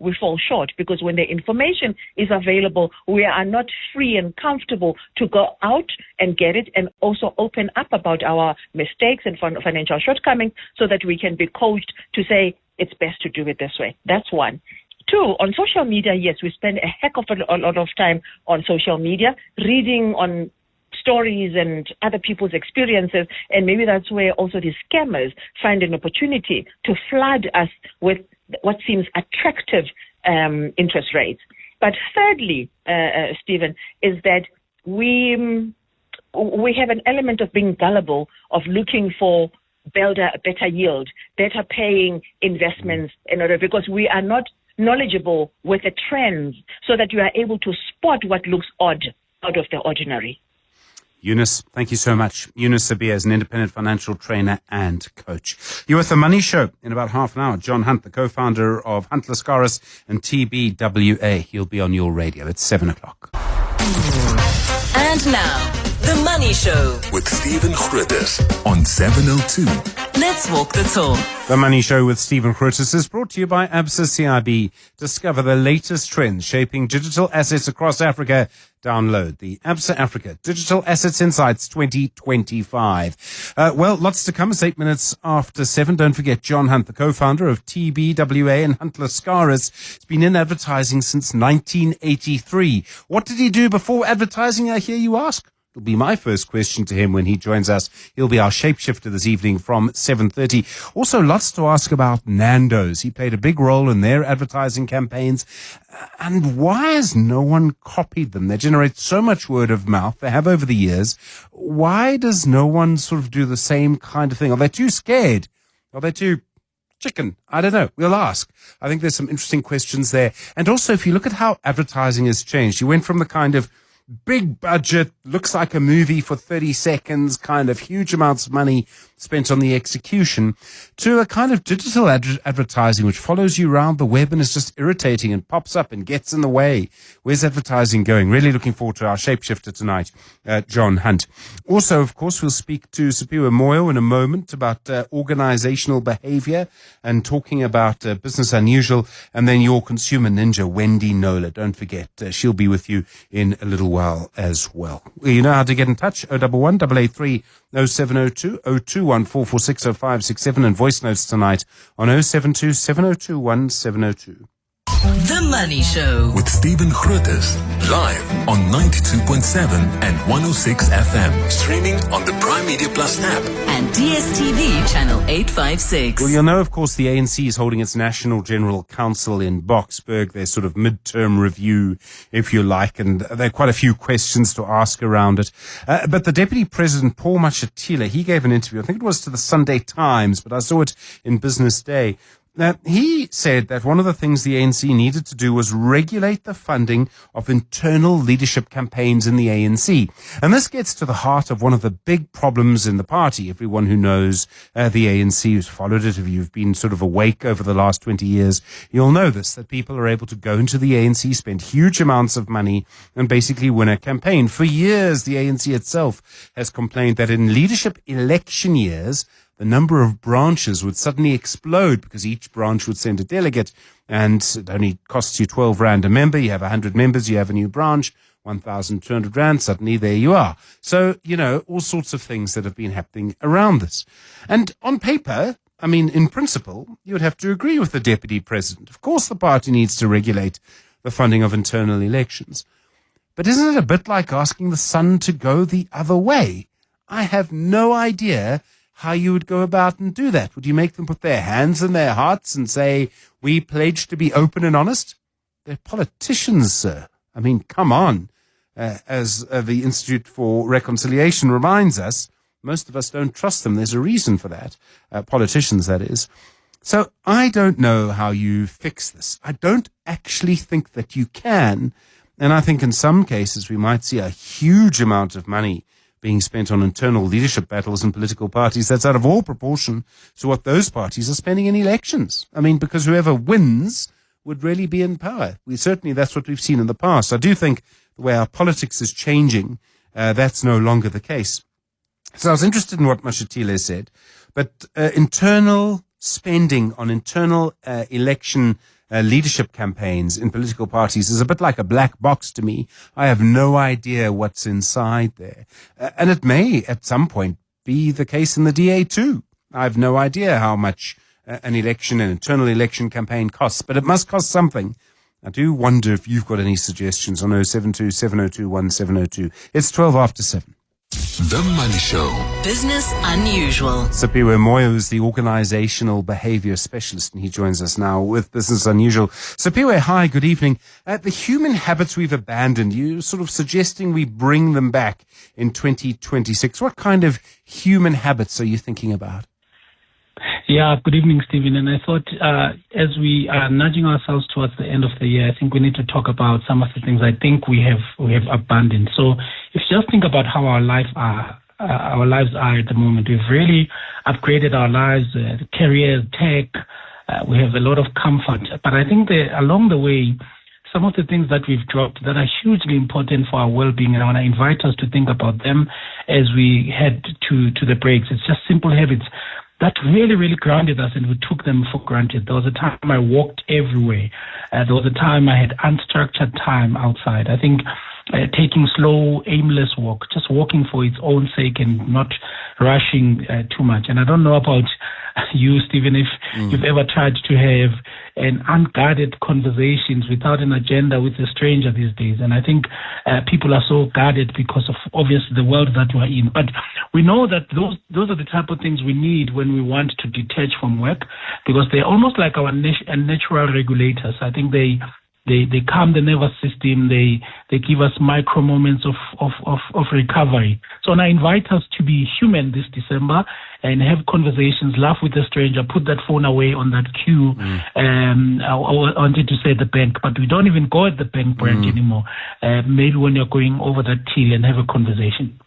short, because when the information is available, we are not free and comfortable to go out and get it and also open up about our mistakes and financial shortcomings so that we can be coached to say it's best to do it this way. That's one. Two, on social media, yes, we spend a heck of a lot of time on social media, reading on stories and other people's experiences, and maybe that's where also the scammers find an opportunity to flood us with what seems attractive interest rates. But thirdly, Stephen, is that we have an element of being gullible, of looking for better yield, better paying investments in order, because we are not knowledgeable with the trends so that you are able to spot what looks odd out of the ordinary. Eunice, thank you so much. Eunice Sabia is an independent financial trainer and coach. You're with The Money Show in about half an hour. John Hunt, the co-founder of Hunt Lascaris and TBWA. He'll be on your radio at 7 o'clock. And now, The Money Show with Stephen Grootes on 702. Let's walk the talk. The Money Show with Stephen Grootes is brought to you by ABSA CIB. Discover the latest trends shaping digital assets across Africa. Download the ABSA Africa Digital Assets Insights 2025. Well, lots to come. It's 8 minutes after 7. Don't forget John Hunt, the co-founder of TBWA and Hunt Lascaris. He's been in advertising since 1983. What did he do before advertising, I hear you ask? Will be my first question to him when he joins us. He'll be our shapeshifter this evening from 7:30. Also, lots to ask about Nando's. He played a big role in their advertising campaigns. And why has no one copied them? They generate so much word of mouth. They have over the years. Why does no one sort of do the same kind of thing? Are they too scared? Are they too chicken? I don't know. We'll ask. I think there's some interesting questions there. And also, if you look at how advertising has changed, you went from the kind of big budget, looks like a movie for 30 seconds, kind of huge amounts of money spent on the execution, to a kind of digital advertising which follows you around the web and is just irritating and pops up and gets in the way. Where's advertising going? Really looking forward to our shapeshifter tonight, John Hunt. Also, of course, we'll speak to Sipiwe Moyo in a moment about organizational behavior and talking about Business Unusual, and then your consumer ninja, Wendy Nola. Don't forget, she'll be with you in a little while as well. You know how to get in touch, 011 883 0702 021 446 0567, and voice notes tonight on 072 702 1702. The Money Show with Stephen Grootes, live on 92.7 and 106 FM. Streaming on the Prime Media Plus app and DSTV channel 856. Well, you'll know, of course, the ANC is holding its National General Council in Boksburg, their sort of midterm review, if you like, and there are quite a few questions to ask around it. But the Deputy President, Paul Mashatile, he gave an interview, I think it was to the Sunday Times, but I saw it in Business Day. Now, he said that one of the things the ANC needed to do was regulate the funding of internal leadership campaigns in the ANC. And this gets to the heart of one of the big problems in the party. Everyone who knows the ANC, who's followed it, if you've been sort of awake over the last 20 years, you'll know this, that people are able to go into the ANC, spend huge amounts of money, and basically win a campaign. For years, the ANC itself has complained that in leadership election years, the number of branches would suddenly explode because each branch would send a delegate, and it only costs you 12 Rand a member. You have 100 members, you have a new branch, 1,200 Rand, suddenly there you are. So, you know, all sorts of things that have been happening around this. And on paper, I mean, in principle, you would have to agree with the Deputy President. Of course, the party needs to regulate the funding of internal elections. But isn't it a bit like asking the sun to go the other way? I have no idea how you would go about and do that. Would you make them put their hands in their hearts and say, we pledge to be open and honest? They're politicians, sir. I mean, come on. As the Institute for Reconciliation reminds us, most of us don't trust them. There's a reason for that. Politicians, that is. So I don't know how you fix this. I don't actually think that you can. And I think in some cases we might see a huge amount of money being spent on internal leadership battles in political parties that's out of all proportion to what those parties are spending in elections. I mean, because whoever wins would really be in power. Certainly that's what we've seen in the past. I do think the way our politics is changing, that's no longer the case. So I was interested in what Mashatile said, but internal spending on internal election leadership campaigns in political parties is a bit like a black box to me. I have no idea what's inside there. And it may at some point be the case in the DA too. I have no idea how much an internal election campaign costs, but it must cost something. I do wonder if you've got any suggestions on 072 702 1702. It's 12 after 7. The Money Show. Business Unusual. Sipiwe Moyo is the organizational behavior specialist, and he joins us now with Business Unusual. Sipiwe, hi, good evening. The human habits we've abandoned, you sort of suggesting we bring them back in 2026. What kind of human habits are you thinking about? Yeah, good evening, Stephen. And I thought as we are nudging ourselves towards the end of the year, I think we need to talk about some of the things I think we have abandoned. So if you just think about how our lives are at the moment, we've really upgraded our lives, careers, tech. We have a lot of comfort. But I think along the way, some of the things that we've dropped that are hugely important for our well-being, and I want to invite us to think about them as we head to the breaks. It's just simple habits that really, really grounded us, and we took them for granted. There was a time I walked everywhere. There was a time I had unstructured time outside. I think taking slow, aimless walk, just walking for its own sake and not rushing too much. And I don't know about you, Stephen, if you've ever tried to have an unguarded conversations without an agenda with a stranger these days. And I think people are so guarded because of obviously the world that we're in. But we know that those are the type of things we need when we want to detach from work, because they're almost like our natural regulators. I think they calm the nervous system. They give us micro moments of recovery. So I invite us to be human this December and have conversations, laugh with a stranger, put that phone away on that queue. I wanted to say the bank, but we don't even go at the bank branch anymore. Maybe when you're going over that till and have a conversation.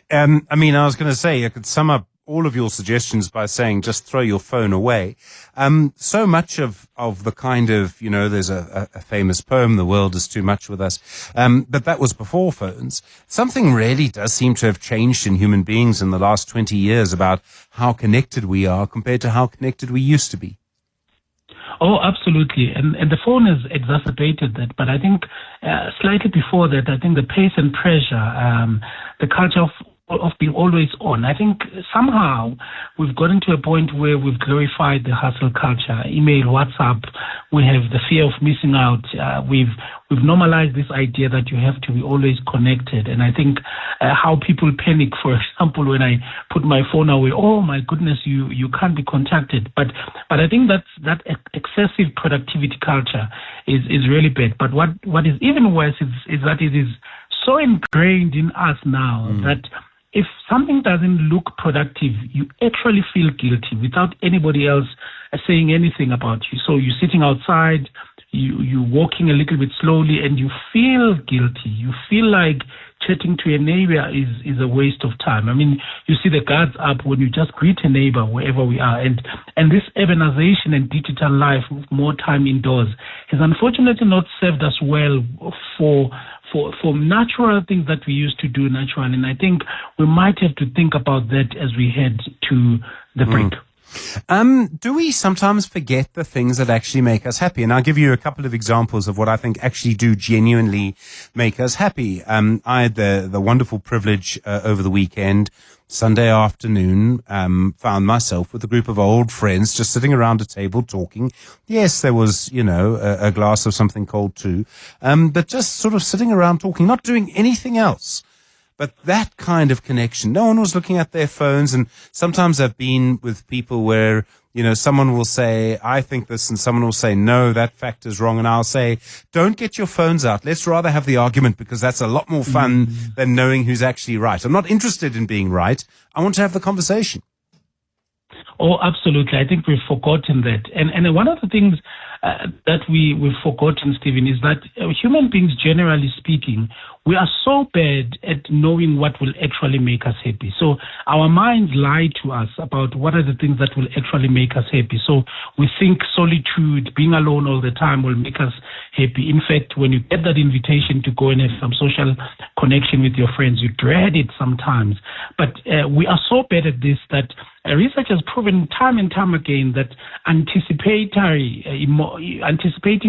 I mean, I was going to say, I could sum up all of your suggestions by saying just throw your phone away. So much of the kind of, there's a famous poem, the world is too much with us, but that was before phones. Something really does seem to have changed in human beings in the last 20 years about how connected we are compared to how connected we used to be. Oh, absolutely. And the phone has exacerbated that. But I think slightly before that, I think the pace and pressure, the culture of being always on. I think somehow we've gotten to a point where we've glorified the hustle culture, email, WhatsApp. We have the fear of missing out. We've normalized this idea that you have to be always connected. And I think how people panic, for example, when I put my phone away, oh my goodness, you can't be contacted. But I think that excessive productivity culture is really bad. But what is even worse is that it is so ingrained in us now that if something doesn't look productive, you actually feel guilty without anybody else saying anything about you. So you're sitting outside, you're walking a little bit slowly, and you feel guilty. You feel like chatting to a neighbor is a waste of time. I mean, you see the guards up when you just greet a neighbor wherever we are. And this urbanization and digital life with more time indoors has unfortunately not served us well for natural things that we used to do naturally. And I think we might have to think about that as we head to the break. Do we sometimes forget the things that actually make us happy? And I'll give you a couple of examples of what I think actually do genuinely make us happy. I had the wonderful privilege over the weekend, Sunday afternoon, found myself with a group of old friends just sitting around a table talking. Yes, there was, a glass of something cold too, but just sort of sitting around talking, not doing anything else. But that kind of connection, no one was looking at their phones. And sometimes I've been with people where, someone will say, I think this, and someone will say, no, that fact is wrong. And I'll say, don't get your phones out. Let's rather have the argument, because that's a lot more fun than knowing who's actually right. I'm not interested in being right. I want to have the conversation. Oh, absolutely. I think we've forgotten that. And one of the things that we've forgotten, Stephen, is that human beings, generally speaking, we are so bad at knowing what will actually make us happy. So our minds lie to us about what are the things that will actually make us happy. So we think solitude, being alone all the time will make us happy. In fact, when you get that invitation to go and have some social connection with your friends, you dread it sometimes. But we are so bad at this that research has proven time and time again that anticipating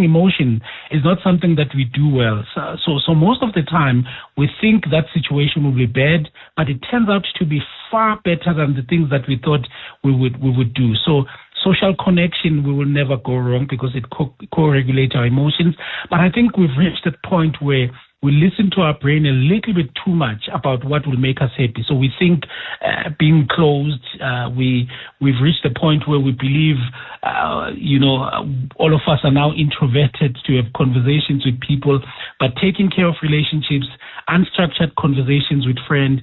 emotion is not something that we do well. So most of the time we think that situation will be bad, but it turns out to be far better than the things that we thought we would do. So social connection, we will never go wrong because it co-regulates our emotions. But I think we've reached a point where we listen to our brain a little bit too much about what will make us happy. So we think being closed, we've reached a point where we believe, all of us are now introverted to have conversations with people, but taking care of relationships, unstructured conversations with friends,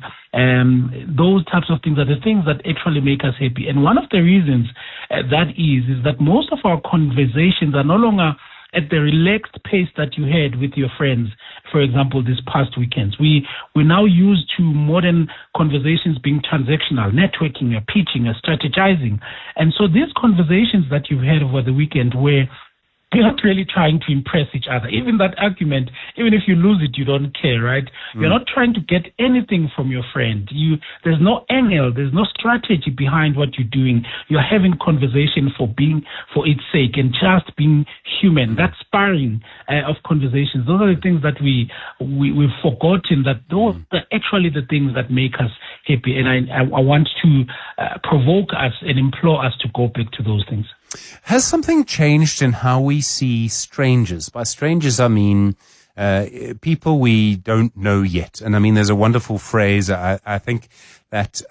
those types of things are the things that actually make us happy. And one of the reasons that is that most of our conversations are no longer at the relaxed pace that you had with your friends, for example, this past weekends. We're now used to modern conversations being transactional, networking, pitching, strategizing. And so these conversations that you've had over the weekend where you're not really trying to impress each other. Even that argument, even if you lose it, you don't care, right? You're not trying to get anything from your friend. There's no angle, there's no strategy behind what you're doing. You're having conversation for its sake and just being human. That sparring of conversations. Those are the things that we've forgotten, that those are actually the things that make us happy. And I want to provoke us and implore us to go back to those things. Has something changed in how we see strangers? By strangers, I mean people we don't know yet. And I mean, there's a wonderful phrase, I think, that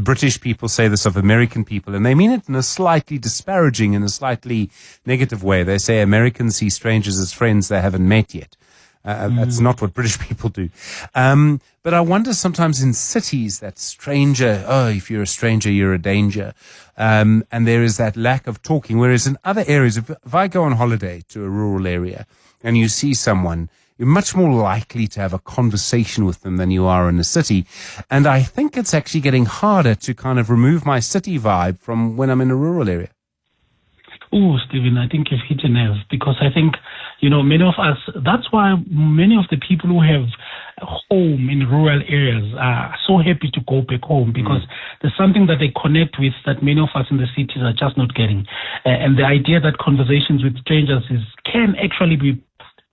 British people say this of American people, and they mean it in a slightly disparaging, in a slightly negative way. They say Americans see strangers as friends they haven't met yet. That's not what British people do. But I wonder sometimes in cities that stranger, if you're a stranger, you're a danger. And there is that lack of talking. Whereas in other areas, if I go on holiday to a rural area and you see someone, you're much more likely to have a conversation with them than you are in a city. And I think it's actually getting harder to kind of remove my city vibe from when I'm in a rural area. Oh, Stephen, I think you've hit a nerve because I think, many of us, that's why many of the people who have home in rural areas are so happy to go back home because there's something that they connect with that many of us in the cities are just not getting. And the idea that conversations with strangers can actually be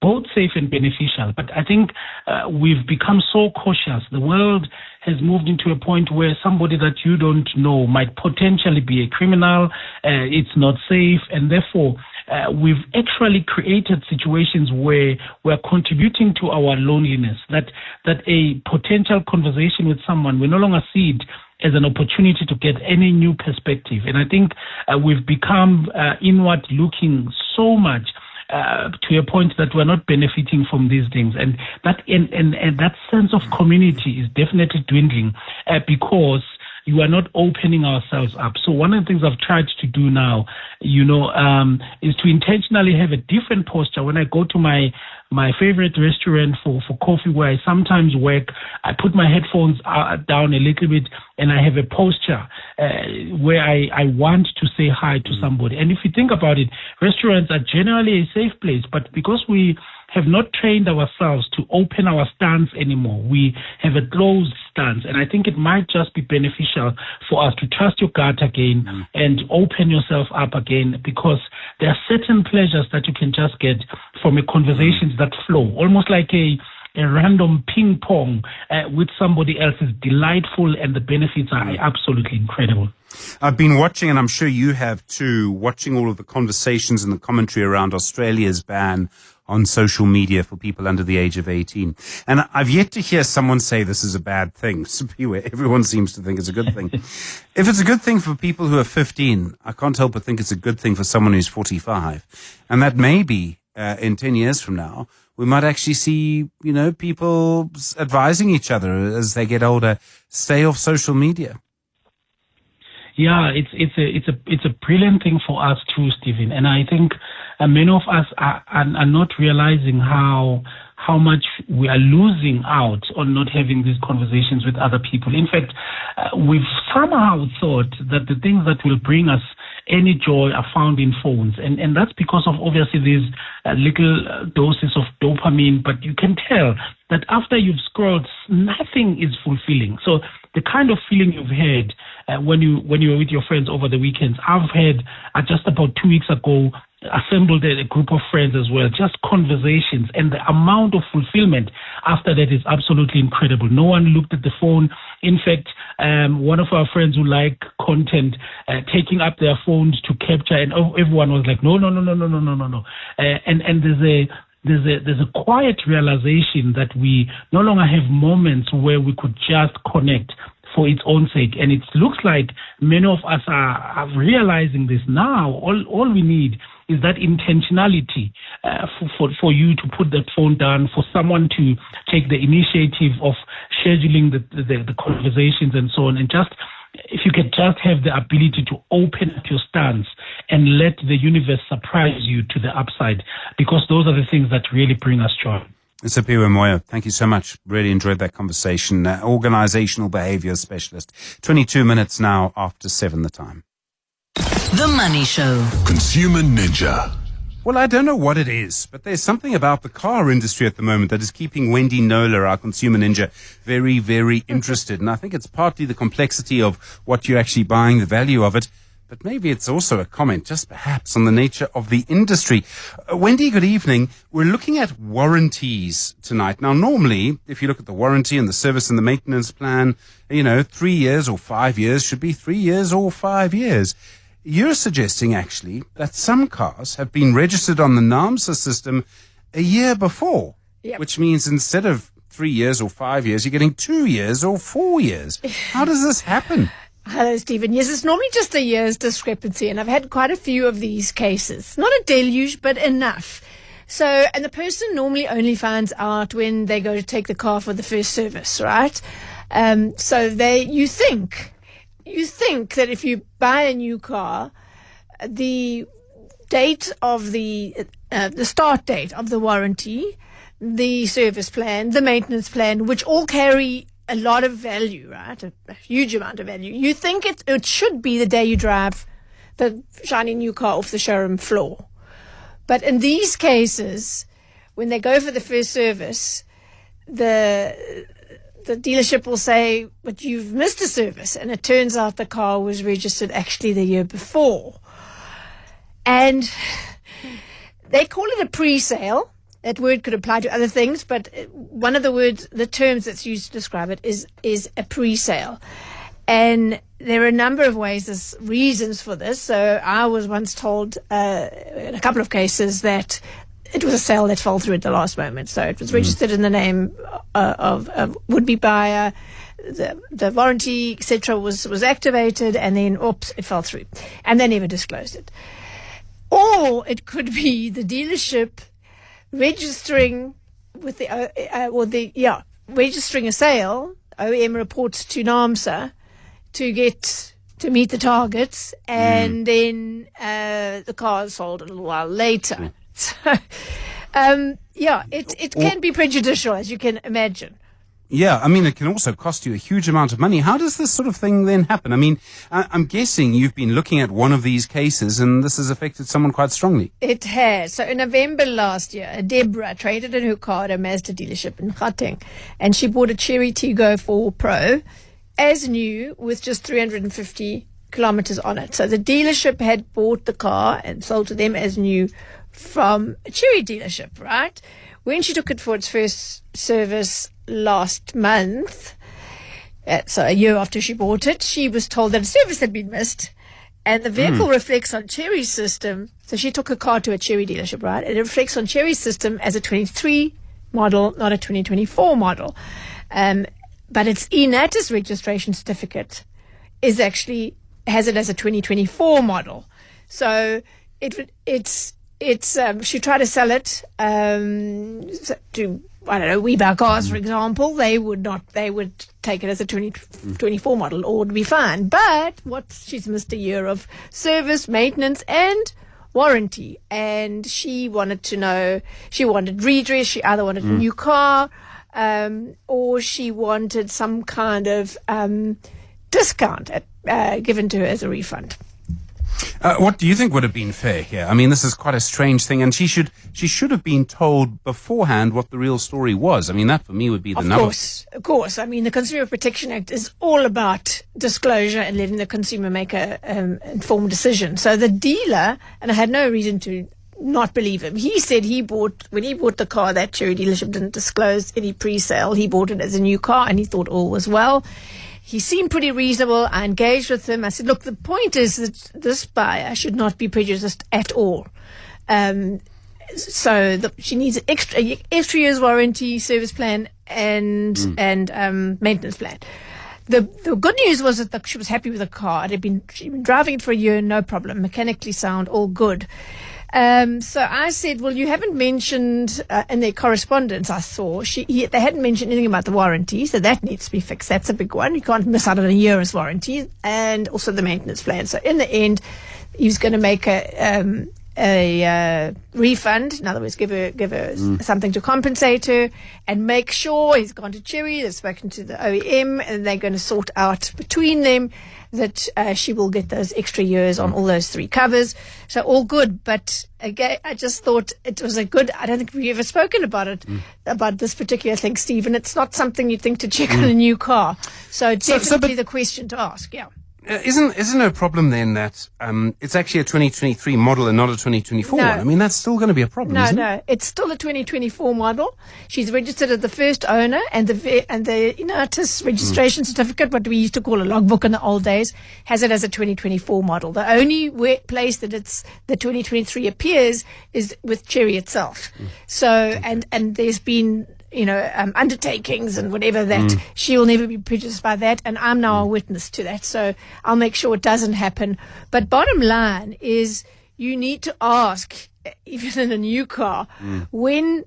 both safe and beneficial. But I think we've become so cautious. The world has moved into a point where somebody that you don't know might potentially be a criminal. It's not safe. And therefore, we've actually created situations where we're contributing to our loneliness, that a potential conversation with someone, we no longer see it as an opportunity to get any new perspective. And I think we've become inward looking so much to a point that we're not benefiting from these things. And that sense of community is definitely dwindling because you are not opening ourselves up. So one of the things I've tried to do now, is to intentionally have a different posture. When I go to my favorite restaurant for coffee where I sometimes work, I put my headphones down a little bit and I have a posture where I want to say hi to somebody. And if you think about it, restaurants are generally a safe place, but because we have not trained ourselves to open our stance anymore, we have a closed stance. And I think it might just be beneficial for us to trust your gut again and open yourself up again, because there are certain pleasures that you can just get from a conversations that flow, almost like a random ping pong with somebody else is delightful, and the benefits are absolutely incredible. I've been watching, and I'm sure you have too, watching all of the conversations and the commentary around Australia's ban on social media for people under the age of 18. And I've yet to hear someone say this is a bad thing. So beware. Everyone seems to think it's a good thing. If it's a good thing for people who are 15, I can't help but think it's a good thing for someone who's 45. And that maybe in 10 years from now, we might actually see, people advising each other as they get older, stay off social media. Yeah, it's a brilliant thing for us too, Stephen. And I think many of us are not realizing how much we are losing out on not having these conversations with other people. In fact, we've somehow thought that the things that will bring us any joy are found in phones. And that's because of obviously these little doses of dopamine. But you can tell that after you've scrolled, nothing is fulfilling. So the kind of feeling you've had when you were with your friends over the weekends, I've had just about 2 weeks ago, assembled a group of friends as well, just conversations, and the amount of fulfillment after that is absolutely incredible. No one looked at the phone. In fact, one of our friends who like content, taking up their phones to capture, and everyone was like, no. And there's a quiet realization that we no longer have moments where we could just connect for its own sake. And it looks like many of us are realizing this now. All we need is that intentionality for you to put that phone down, for someone to take the initiative of scheduling the conversations and so on. And just, if you could just have the ability to open up your stance and let the universe surprise you to the upside, because those are the things that really bring us joy. Mr. Pier, thank you so much. Really enjoyed that conversation. Organizational behavior specialist. 22 minutes now after 7 the time. The Money Show. Consumer Ninja. Well, I don't know what it is, but there's something about the car industry at the moment that is keeping Wendy Nola, our consumer ninja, very, very interested. And I think it's partly the complexity of what you're actually buying, the value of it. But maybe it's also a comment, just perhaps, on the nature of the industry. Wendy, good evening. We're looking at warranties tonight. Now, normally, if you look at the warranty and the service and the maintenance plan, 3 years or 5 years should be 3 years or 5 years. You're suggesting, actually, that some cars have been registered on the NAMSA system a year before, which means instead of 3 years or 5 years, you're getting 2 years or 4 years. How does this happen? Hello, Stephen. Yes, it's normally just a year's discrepancy, and I've had quite a few of these cases. Not a deluge, but enough. So, and the person normally only finds out when they go to take the car for the first service, right? So you think that if you buy a new car, the date of the start date of the warranty, the service plan, the maintenance plan, which all carry a lot of value, right? A huge amount of value. You think it should be the day you drive the shiny new car off the showroom floor. But in these cases, when they go for the first service, the dealership will say, but you've missed a service. And it turns out the car was registered actually the year before. And they call it a pre-sale. That word could apply to other things, but one of the terms that's used to describe it is a pre-sale. And there are a number of reasons for this. So I was once told in a couple of cases that it was a sale that fell through at the last moment. So it was registered in the name of a would-be buyer. The warranty, etc., was activated, and then, it fell through. And they never disclosed it. Or it could be the dealership registering with registering a sale. OEM reports to NAMSA to meet the targets, and then the car is sold a little while later. So, it can be prejudicial, as you can imagine. Yeah, I mean, it can also cost you a huge amount of money. How does this sort of thing then happen? I mean, I'm guessing you've been looking at one of these cases and this has affected someone quite strongly. It has. So in November last year, Deborah traded in her car at a Mazda dealership in Gauteng, and she bought a Cherry Tiggo 4 Pro as new with just 350 kilometers on it. So the dealership had bought the car and sold to them as new from a Cherry dealership, right? When she took it for its first service last month, so a year after she bought it, she was told that a service had been missed, and the vehicle reflects on Cherry's system. So she took her car to a Cherry dealership, right? And it reflects on Cherry's system as a 23 model, not a 2024 model. But its eNatus registration certificate has it as a 2024 model. So she tried to sell it to I don't know, We Buy Cars, for example, they would take it as a 2024 model, or would be fine. But she's missed a year of service, maintenance, and warranty. And she wanted to know, she wanted redress, she either wanted a new car, or she wanted some kind of discount given to her as a refund. What do you think would have been fair here? I mean, this is quite a strange thing, and she should have been told beforehand what the real story was. I mean, that for me would be the number. Of course. I mean, the Consumer Protection Act is all about disclosure and letting the consumer make a informed decision. So the dealer, and I had no reason to not believe him, he said when he bought the car, that Cherry dealership didn't disclose any pre-sale. He bought it as a new car, and he thought all was well. He seemed pretty reasonable. I engaged with him. I said, look, the point is that this buyer should not be prejudiced at all. She needs an extra year's warranty, service plan, and maintenance plan. The good news was that she was happy with the car. She'd been driving it for a year, no problem. Mechanically sound, all good. So I said, well, you haven't mentioned in their correspondence I saw, they hadn't mentioned anything about the warranty, so that needs to be fixed. That's a big one. You can't miss out on a year's warranty, and also the maintenance plan. So in the end, he was going to make a refund, in other words, give her something to compensate her, and make sure he's gone to Cherry, they've spoken to the OEM, and they're going to sort out between them that she will get those extra years on all those 3 covers. So all good. But again, I just thought it was I don't think we've ever spoken about it, about this particular thing, Stephen. It's not something you'd think to check on a new car. So definitely the question to ask, yeah. Isn't there a problem then that it's actually a 2023 model and not a 2024 one? I mean, that's still going to be a problem, isn't it? No, it's still a 2024 model. She's registered as the first owner, and the INATIS registration certificate, what we used to call a logbook in the old days, has it as a 2024 model. The only place that the 2023 appears is with Cherry itself. So, and there's been undertakings and whatever that she will never be prejudiced by that, and I'm now a witness to that, so I'll make sure it doesn't happen. But bottom line is, you need to ask, even in a new car, when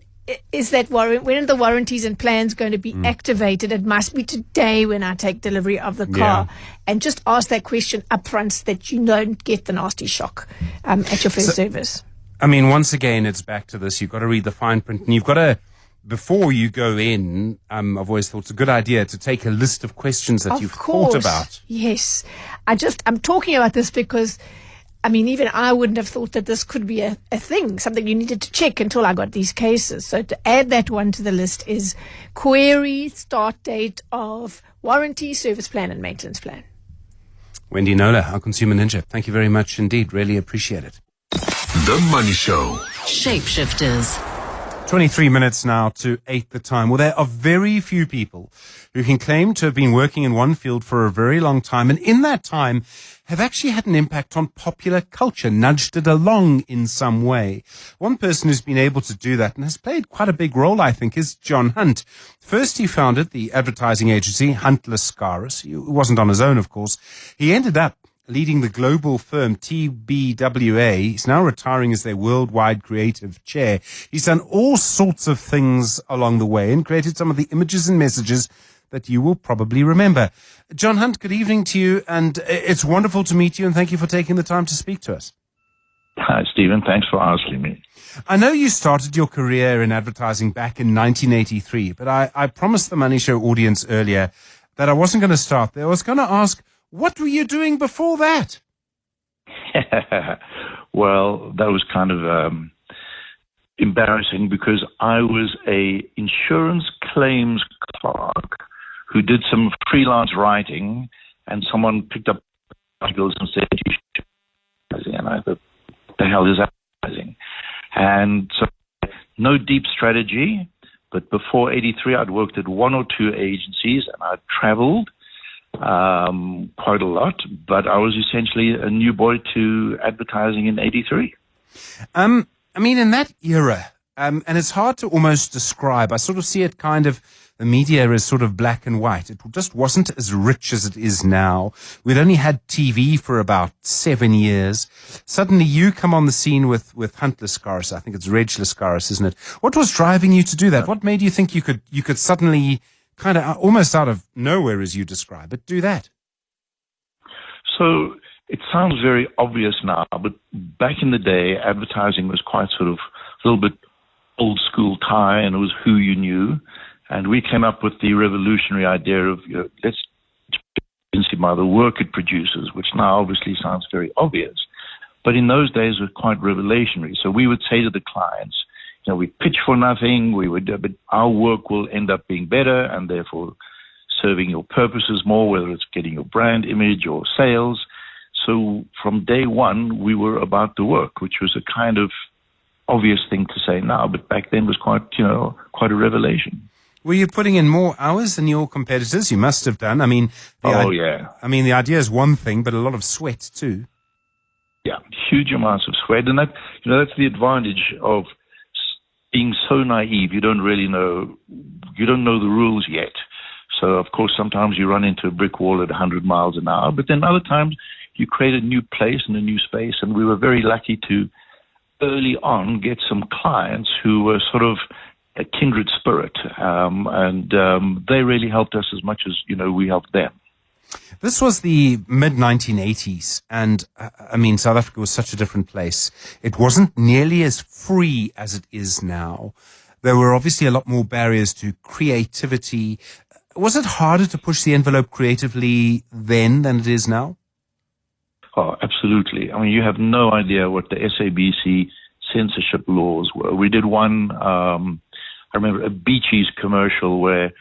is that when are the warranties and plans going to be activated? It must be today when I take delivery of the car, and just ask that question up front so that you don't get the nasty shock at your first service. I mean, once again, it's back to this. You've got to read the fine print, and you've got to, before you go in, I've always thought it's a good idea to take a list of questions that you've thought about. Yes. I'm talking about this because, I mean, even I wouldn't have thought that this could be a thing, something you needed to check until I got these cases. So to add that one to the list is query start date of warranty, service plan, and maintenance plan. Wendy Nola, our consumer ninja, thank you very much indeed. Really appreciate it. The Money Show. Shapeshifters. 23 minutes now to 8 the time. Well, there are very few people who can claim to have been working in one field for a very long time, and in that time have actually had an impact on popular culture, nudged it along in some way. One person who's been able to do that and has played quite a big role, I think, is John Hunt. First, he founded the advertising agency Hunt Lascaris. He wasn't on his own, of course. He ended up leading the global firm TBWA. He's now retiring as their worldwide creative chair. He's done all sorts of things along the way and created some of the images and messages that you will probably remember. John Hunt, good evening to you, and it's wonderful to meet you, and thank you for taking the time to speak to us. Hi, Stephen. Thanks for asking me. I know you started your career in advertising back in 1983, but I promised the Money Show audience earlier that I wasn't going to start there. I was going to ask, what were you doing before that? Well, that was kind of embarrassing because I was a insurance claims clerk who did some freelance writing, and someone picked up articles and said, you should, and I thought, the hell is advertising? And so no deep strategy, but before 83, I'd worked at one or two agencies, and I'd traveled quite a lot, but I was essentially a new boy to advertising in 83. I mean, in that era, and it's hard to almost describe, I sort of see it kind of the media is sort of black and white. It just wasn't as rich as it is now. We'd only had TV for about 7 years. Suddenly you come on the scene with Hunt Lascaris. I think it's Reg Lascaris, isn't it? What was driving you to do that? What made you think you could suddenly, kind of almost out of nowhere, as you describe it, do that? So it sounds very obvious now, but back in the day, advertising was quite sort of a little bit old school tie, and it was who you knew. And we came up with the revolutionary idea of, let's see by the work it produces, which now obviously sounds very obvious. But in those days, it was quite revolutionary. So we would say to the clients, we pitch for nothing, but our work will end up being better and therefore serving your purposes more, whether it's getting your brand image or sales. So from day one, we were about the work, which was a kind of obvious thing to say now, but back then was quite a revelation. Were you putting in more hours than your competitors? You must have done. I mean, the idea is one thing, but a lot of sweat too. Yeah, huge amounts of sweat, and that's the advantage of being so naive. You don't know the rules yet. So of course, sometimes you run into a brick wall at 100 miles an hour, but then other times you create a new place and a new space. And we were very lucky to early on get some clients who were sort of a kindred spirit, and they really helped us as much as we helped them. This was the mid-1980s, and South Africa was such a different place. It wasn't nearly as free as it is now. There were obviously a lot more barriers to creativity. Was it harder to push the envelope creatively then than it is now? Oh, absolutely. I mean, you have no idea what the SABC censorship laws were. We did one, I remember a Beaches commercial where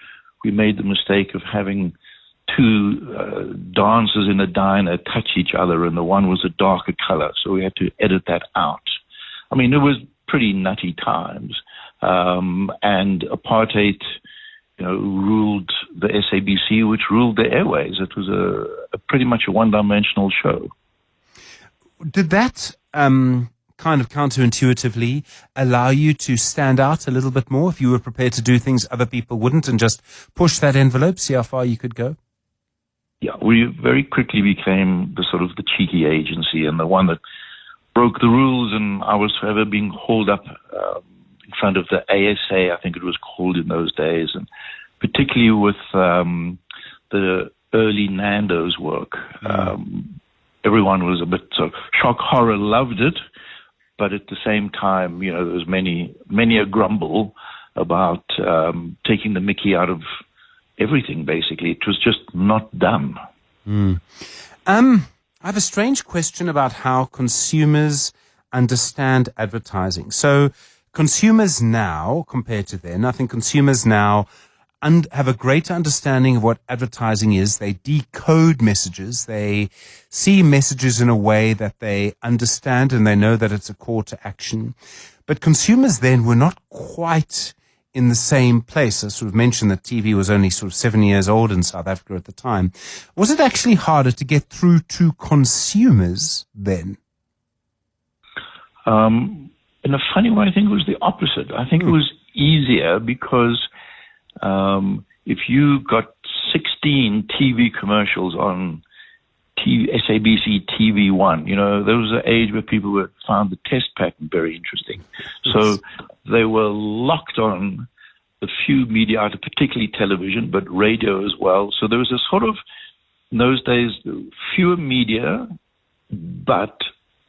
we made the mistake of having two dancers in a diner touch each other, and the one was a darker color, so we had to edit that out. I mean, it was pretty nutty times, and apartheid, ruled the SABC, which ruled the airways. It was a pretty much a one-dimensional show. Did that kind of counterintuitively allow you to stand out a little bit more if you were prepared to do things other people wouldn't and just push that envelope, see how far you could go? Yeah, we very quickly became the sort of the cheeky agency and the one that broke the rules, and I was forever being hauled up in front of the ASA, I think it was called in those days, and particularly with the early Nando's work. Everyone was a bit shock horror loved it, but at the same time, there was many a grumble about taking the mickey out of everything, basically. It was just not done. I have a strange question about how consumers understand advertising. So consumers now, compared to then, I think consumers now have a greater understanding of what advertising is. They decode messages. They see messages in a way that they understand, and they know that it's a call to action. But consumers then were not quite in the same place. I sort of mentioned that TV was only sort of 7 years old in South Africa at the time. Was it actually harder to get through to consumers then? In a funny way, I think it was the opposite. I think it was easier because if you got 16 TV commercials on SABC TV1, there was an age where people found the test pattern very interesting. So they were locked on the few media, particularly television, but radio as well. So there was a sort of, in those days, fewer media, but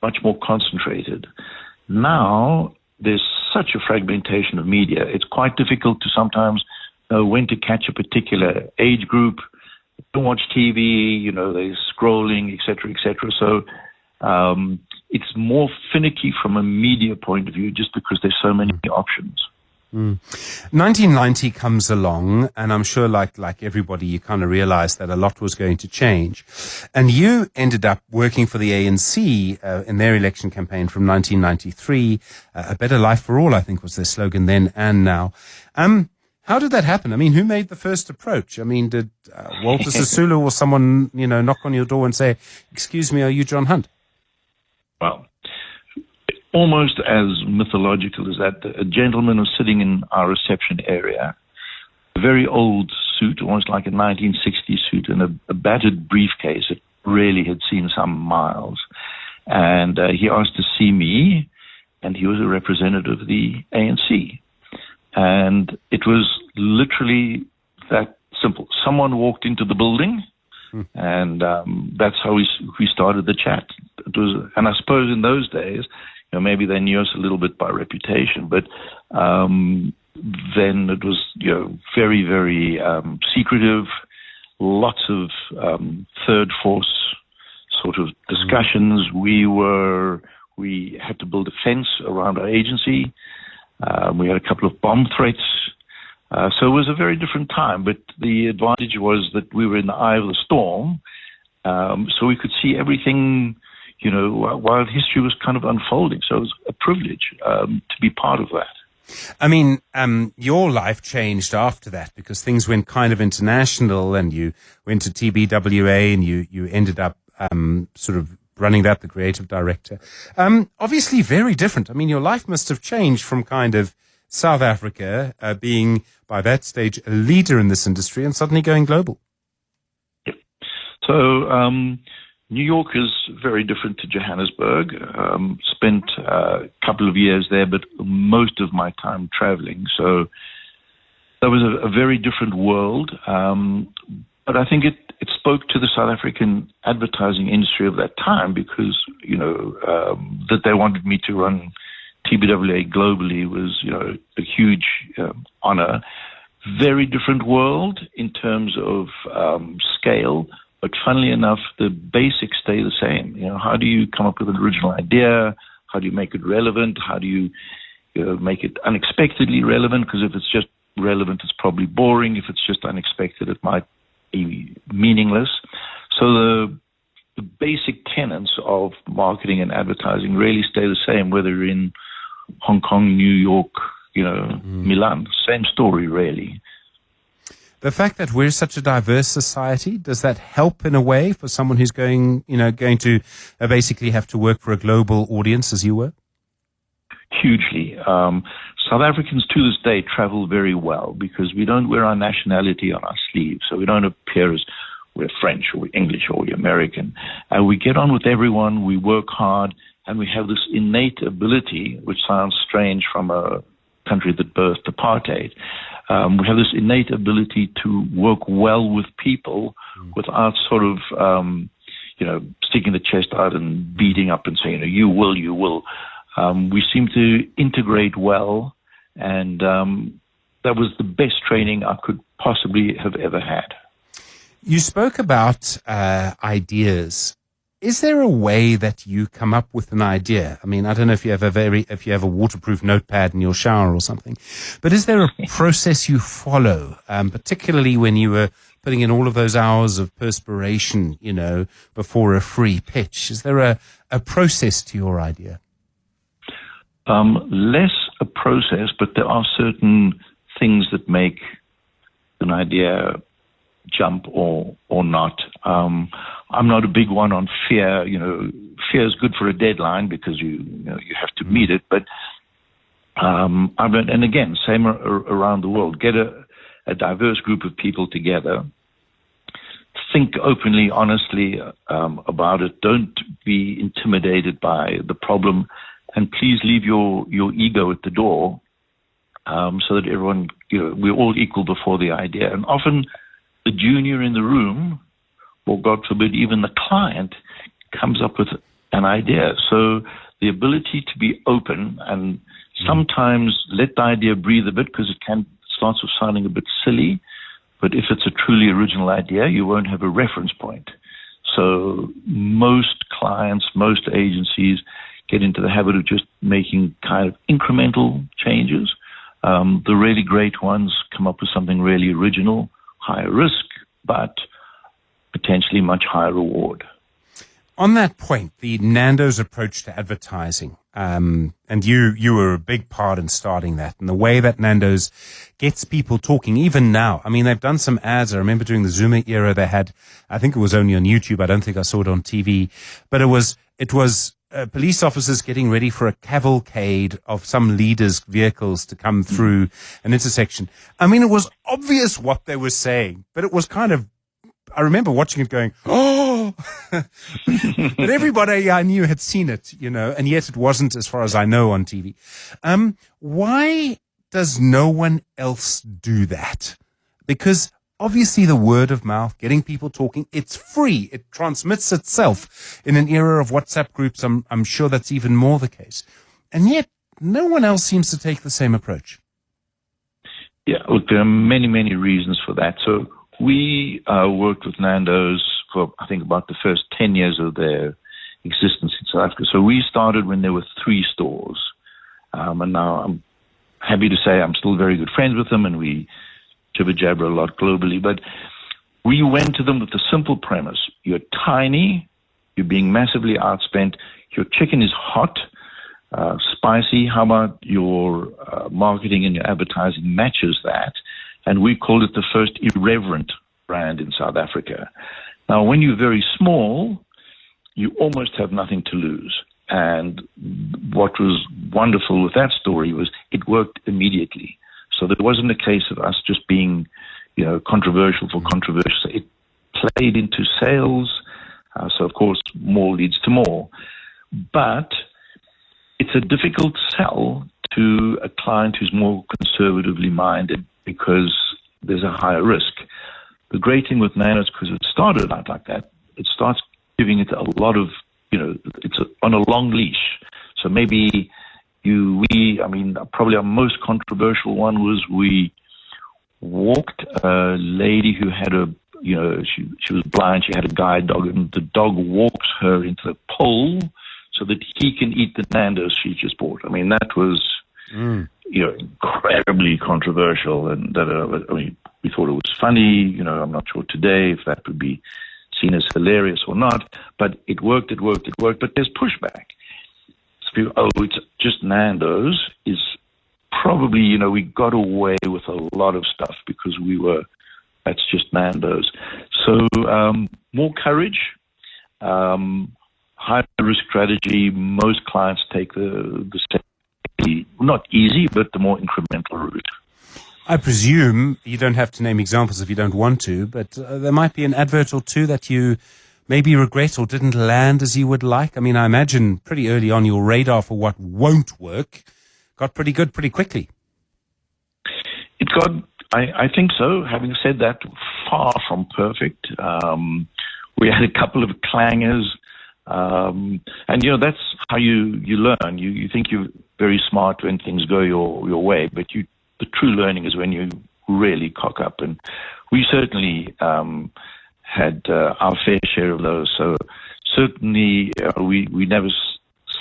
much more concentrated. Now, there's such a fragmentation of media. It's quite difficult to sometimes know when to catch a particular age group. Don't watch TV, they're scrolling, et cetera, So it's more finicky from a media point of view just because there's so many options. 1990 comes along, and I'm sure like everybody, you kind of realized that a lot was going to change. And you ended up working for the ANC in their election campaign from 1993. A better life for all, I think, was their slogan then and now. How did that happen? I mean, who made the first approach? I mean, did Walter Sisulu or someone, knock on your door and say, "Excuse me, are you John Hunt?" Well, almost as mythological as that. A gentleman was sitting in our reception area a very old suit, almost like a 1960s suit, and a battered briefcase that really had seen some miles. And he asked to see me, and he was a representative of the ANC. And it was literally that simple. Someone walked into the building, and that's how we started the chat. It was, and I suppose in those days, maybe they knew us a little bit by reputation, but then it was, very, very secretive, lots of third force sort of discussions. We had to build a fence around our agency. We had a couple of bomb threats. So it was a very different time, but the advantage was that we were in the eye of the storm, so we could see everything, while history was kind of unfolding. So it was a privilege to be part of that. I mean, your life changed after that because things went kind of international, and you went to TBWA, and you ended up sort of running that, the creative director. Obviously very different. I mean, your life must have changed from kind of South Africa, being by that stage a leader in this industry, and suddenly going global. Yep. So New York is very different to Johannesburg. Spent a couple of years there, but most of my time traveling. So that was a very different world. But I think it spoke to the South African advertising industry of that time because, that they wanted me to run TBWA globally was, a huge honor. Very different world in terms of scale, but funnily enough, the basics stay the same. How do you come up with an original idea? How do you make it relevant? How do you make it unexpectedly relevant? Because if it's just relevant, it's probably boring. If it's just unexpected, it might be meaningless. So the basic tenets of marketing and advertising really stay the same, whether you're in Hong Kong, New York, Milan. Same story, really. The fact that we're such a diverse society, does that help in a way for someone who's going to basically have to work for a global audience as you were? Hugely. South Africans to this day travel very well because we don't wear our nationality on our sleeves. So we don't appear as we're French or we're English or we're American. And we get on with everyone, we work hard, and we have this innate ability, which sounds strange from a country that birthed apartheid. We have this innate ability to work well with people without sort of, sticking the chest out and beating up and saying, you will. We seem to integrate well, and that was the best training I could possibly have ever had. You spoke about ideas. Is there a way that you come up with an idea? I mean, I don't know if you have a waterproof notepad in your shower or something, but is there a process you follow, particularly when you were putting in all of those hours of perspiration, before a free pitch? Is there a process to your idea? Less a process, but there are certain things that make an idea jump or not. I'm not a big one on fear. Fear is good for a deadline because you have to meet it. But I've learned, and again, same around the world. Get a diverse group of people together. Think openly, honestly about it. Don't be intimidated by the problem, and please leave your ego at the door, so that everyone, we're all equal before the idea. And often, the junior in the room, or God forbid, even the client, comes up with an idea. So the ability to be open and sometimes let the idea breathe a bit, because it starts with sounding a bit silly. But if it's a truly original idea, you won't have a reference point. So most clients, most agencies get into the habit of just making kind of incremental changes. The really great ones come up with something really original, higher risk, but potentially much higher reward. On that point, the Nando's approach to advertising, and you were a big part in starting that, and the way that Nando's gets people talking, even now. I mean, they've done some ads. I remember during the Zuma era, they had, I think it was only on YouTube. I don't think I saw it on TV, but it was police officers getting ready for a cavalcade of some leaders' vehicles to come through an intersection. I mean, it was obvious what they were saying, but it was kind of, I remember watching it going, oh, but everybody I knew had seen it, and yet it wasn't, as far as I know, on TV. Why does no one else do that? Because obviously the word of mouth, getting people talking, it's free. It transmits itself. In an era of WhatsApp groups, I'm sure that's even more the case. And yet no one else seems to take the same approach. Yeah, look, there are many, many reasons for that. So we worked with Nando's for, I think, about the first 10 years of their existence in South Africa. So we started when there were 3 stores. And now I'm happy to say I'm still very good friends with them, and we jibber-jabber a lot globally. But we went to them with the simple premise. You're tiny, you're being massively outspent, your chicken is hot, spicy. How about your marketing and your advertising matches that? And we called it the first irreverent brand in South Africa. Now, when you're very small, you almost have nothing to lose. And what was wonderful with that story was it worked immediately. So there wasn't a case of us just being, controversial for controversial. It played into sales. So, of course, more leads to more. But it's a difficult sell to a client who's more conservatively minded because there's a higher risk. The great thing with Nando's, because it started out like that, it starts giving it a lot of, it's on a long leash. So maybe probably our most controversial one was we walked a lady who had she was blind, she had a guide dog, and the dog walks her into the pole so that he can eat the Nando's she just bought. I mean, that was, incredibly controversial, and we thought it was funny. I'm not sure today if that would be seen as hilarious or not, but it worked, but there's pushback. So, it's just Nando's is probably, we got away with a lot of stuff because that's just Nando's. So, more courage, high risk strategy. Most clients take the not easy, but the more incremental route. I presume you don't have to name examples if you don't want to, but there might be an advert or two that you maybe regret or didn't land as you would like. I mean, I imagine pretty early on your radar for what won't work got pretty good pretty quickly. It got, I think so. Having said that, far from perfect. We had a couple of clangers. And, that's how you learn. You think you're very smart when things go your way, but the true learning is when you really cock up. And we certainly had our fair share of those. So certainly we never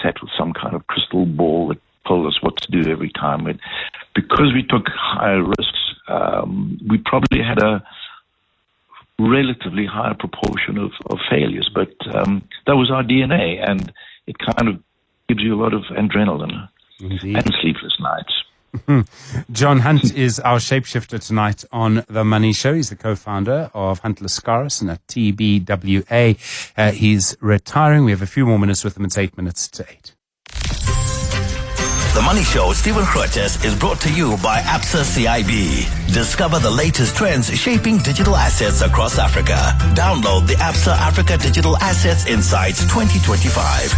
sat with some kind of crystal ball that told us what to do every time. But because we took higher risks, we probably had a relatively higher proportion of failures. But that was our DNA, and it kind of gives you a lot of adrenaline. Indeed. And sleepless nights. John Hunt is our shapeshifter tonight on The Money Show. He's the co-founder of Hunt Lascaris and at TBWA. He's retiring. We have a few more minutes with him. It's 8 minutes to 8. The Money Show, Stephen Grootes, is brought to you by Absa CIB. Discover the latest trends shaping digital assets across Africa. Download the Absa Africa Digital Assets Insights 2025.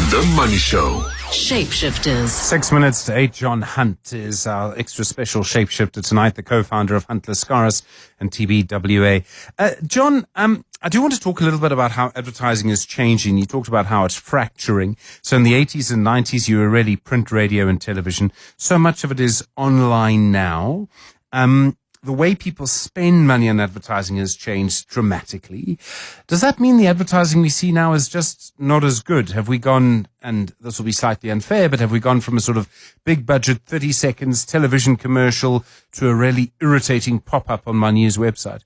The Money Show. Shapeshifters. 6 minutes to 8. John Hunt is our extra special shapeshifter tonight, the co-founder of Hunt Lascaris and TBWA. John, I do want to talk a little bit about how advertising is changing. You talked about how it's fracturing. So in the 80s and 90s, you were really print, radio, and television. So much of it is online now. The way people spend money on advertising has changed dramatically. Does that mean the advertising we see now is just not as good? Have we gone, and this will be slightly unfair, but have we gone from a sort of big budget 30 seconds television commercial to a really irritating pop-up on my news website?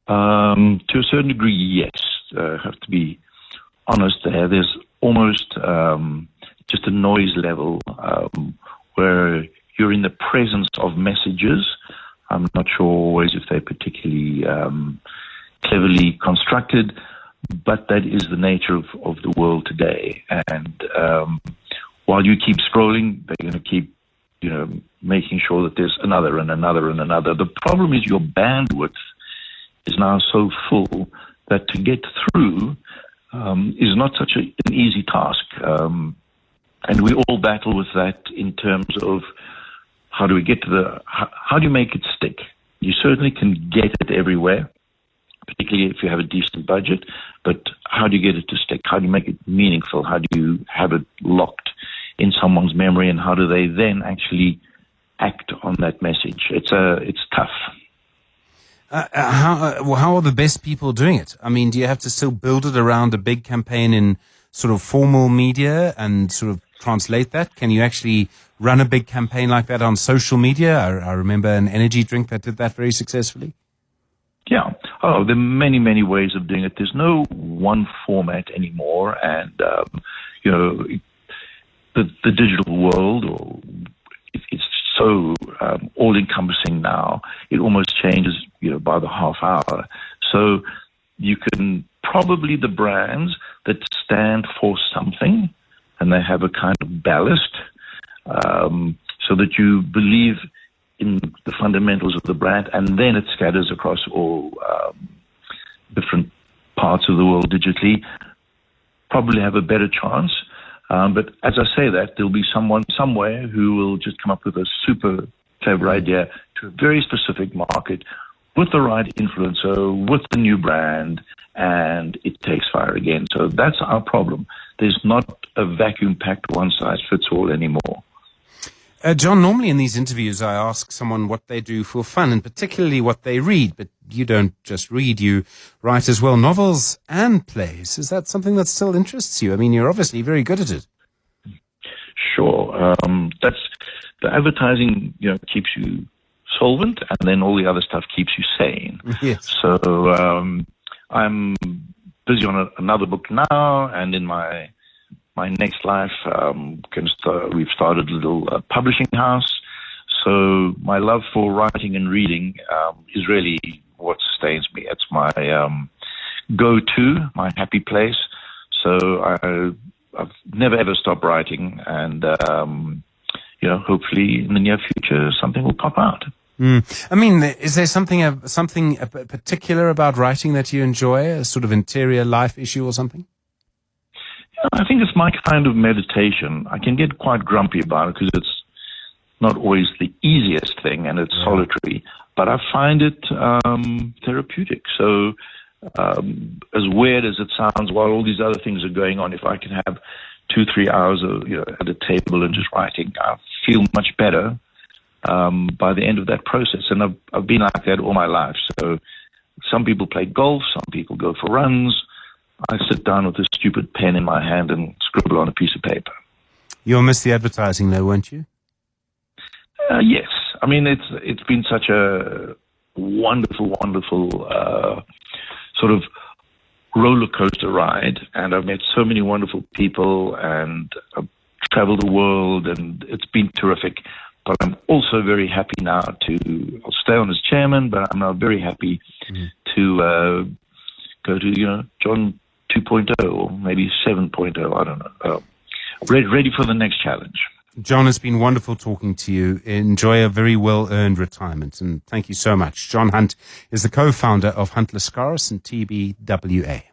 To a certain degree, yes. I have to be honest there. There's almost just a noise level where you're in the presence of messages. I'm not sure always if they're particularly cleverly constructed, but that is the nature of the world today. And while you keep scrolling, they're going to keep, making sure that there's another and another and another. The problem is your bandwidth is now so full that to get through is not such an easy task. And we all battle with that in terms of how do we get to how do you make it stick? You certainly can get it everywhere, particularly if you have a decent budget, but how do you get it to stick? How do you make it meaningful? How do you have it locked in someone's memory, and how do they then actually act on that message? It's tough. How are the best people doing it? I mean, do you have to still build it around a big campaign in sort of formal media and sort of translate that? Can you actually run a big campaign like that on social media? I remember an energy drink that did that very successfully. Yeah. Oh, there are many, many ways of doing it. There's no one format anymore. And, the digital world, it's so all-encompassing now. It almost changes, by the half hour. So you can probably, the brands that stand for something, and they have a kind of ballast, so that you believe in the fundamentals of the brand, and then it scatters across all different parts of the world digitally, probably have a better chance. But as I say that, there'll be someone somewhere who will just come up with a super clever idea to a very specific market with the right influencer, with the new brand, and it takes fire again. So that's our problem. There's not a vacuum-packed one-size-fits-all anymore. John, normally in these interviews, I ask someone what they do for fun, and particularly what they read. But you don't just read, you write as well, novels and plays. Is that something that still interests you? I mean, you're obviously very good at it. Sure. That's the advertising, keeps you solvent, and then all the other stuff keeps you sane. Yes. So I'm busy on another book now, and in my next life, we've started a little publishing house. So my love for writing and reading is really what sustains me. It's my go-to, my happy place. So I've never ever stopped writing, and hopefully in the near future something will pop out. I mean, is there something particular about writing that you enjoy, a sort of interior life issue or something? I think it's my kind of meditation. I can get quite grumpy about it because it's not always the easiest thing, and it's solitary, but I find it therapeutic. So as weird as it sounds, while all these other things are going on, if I can have 2-3 hours at a table and just writing, I feel much better by the end of that process. And I've been like that all my life. So some people play golf, some people go for runs. I sit down with a stupid pen in my hand and scribble on a piece of paper. You'll miss the advertising though, won't you? Yes. I mean, it's been such a wonderful sort of roller coaster ride, and I've met so many wonderful people, and I've traveled the world, and it's been terrific. But I'm also very happy now I'll stay on as chairman, but I'm now very happy to go to, John 2.0 or maybe 7.0, I don't know. Ready for the next challenge. John, it's been wonderful talking to you. Enjoy a very well-earned retirement, and thank you so much. John Hunt is the co-founder of Hunt Lascaris and TBWA.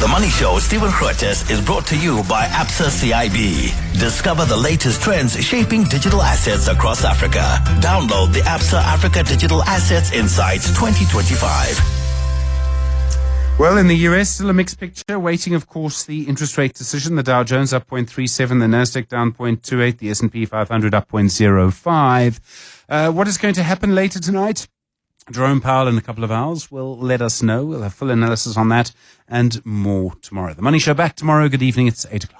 The Money Show, Stephen Grootes, is brought to you by Absa CIB. Discover the latest trends shaping digital assets across Africa. Download the Absa Africa Digital Assets Insights 2025. Well, in the US, still a mixed picture, waiting, of course, the interest rate decision. The Dow Jones up 0.37, the Nasdaq down 0.28, the S&P 500 up 0.05. What is going to happen later tonight? Jerome Powell in a couple of hours will let us know. We'll have full analysis on that and more tomorrow. The Money Show back tomorrow. Good evening. It's 8 o'clock.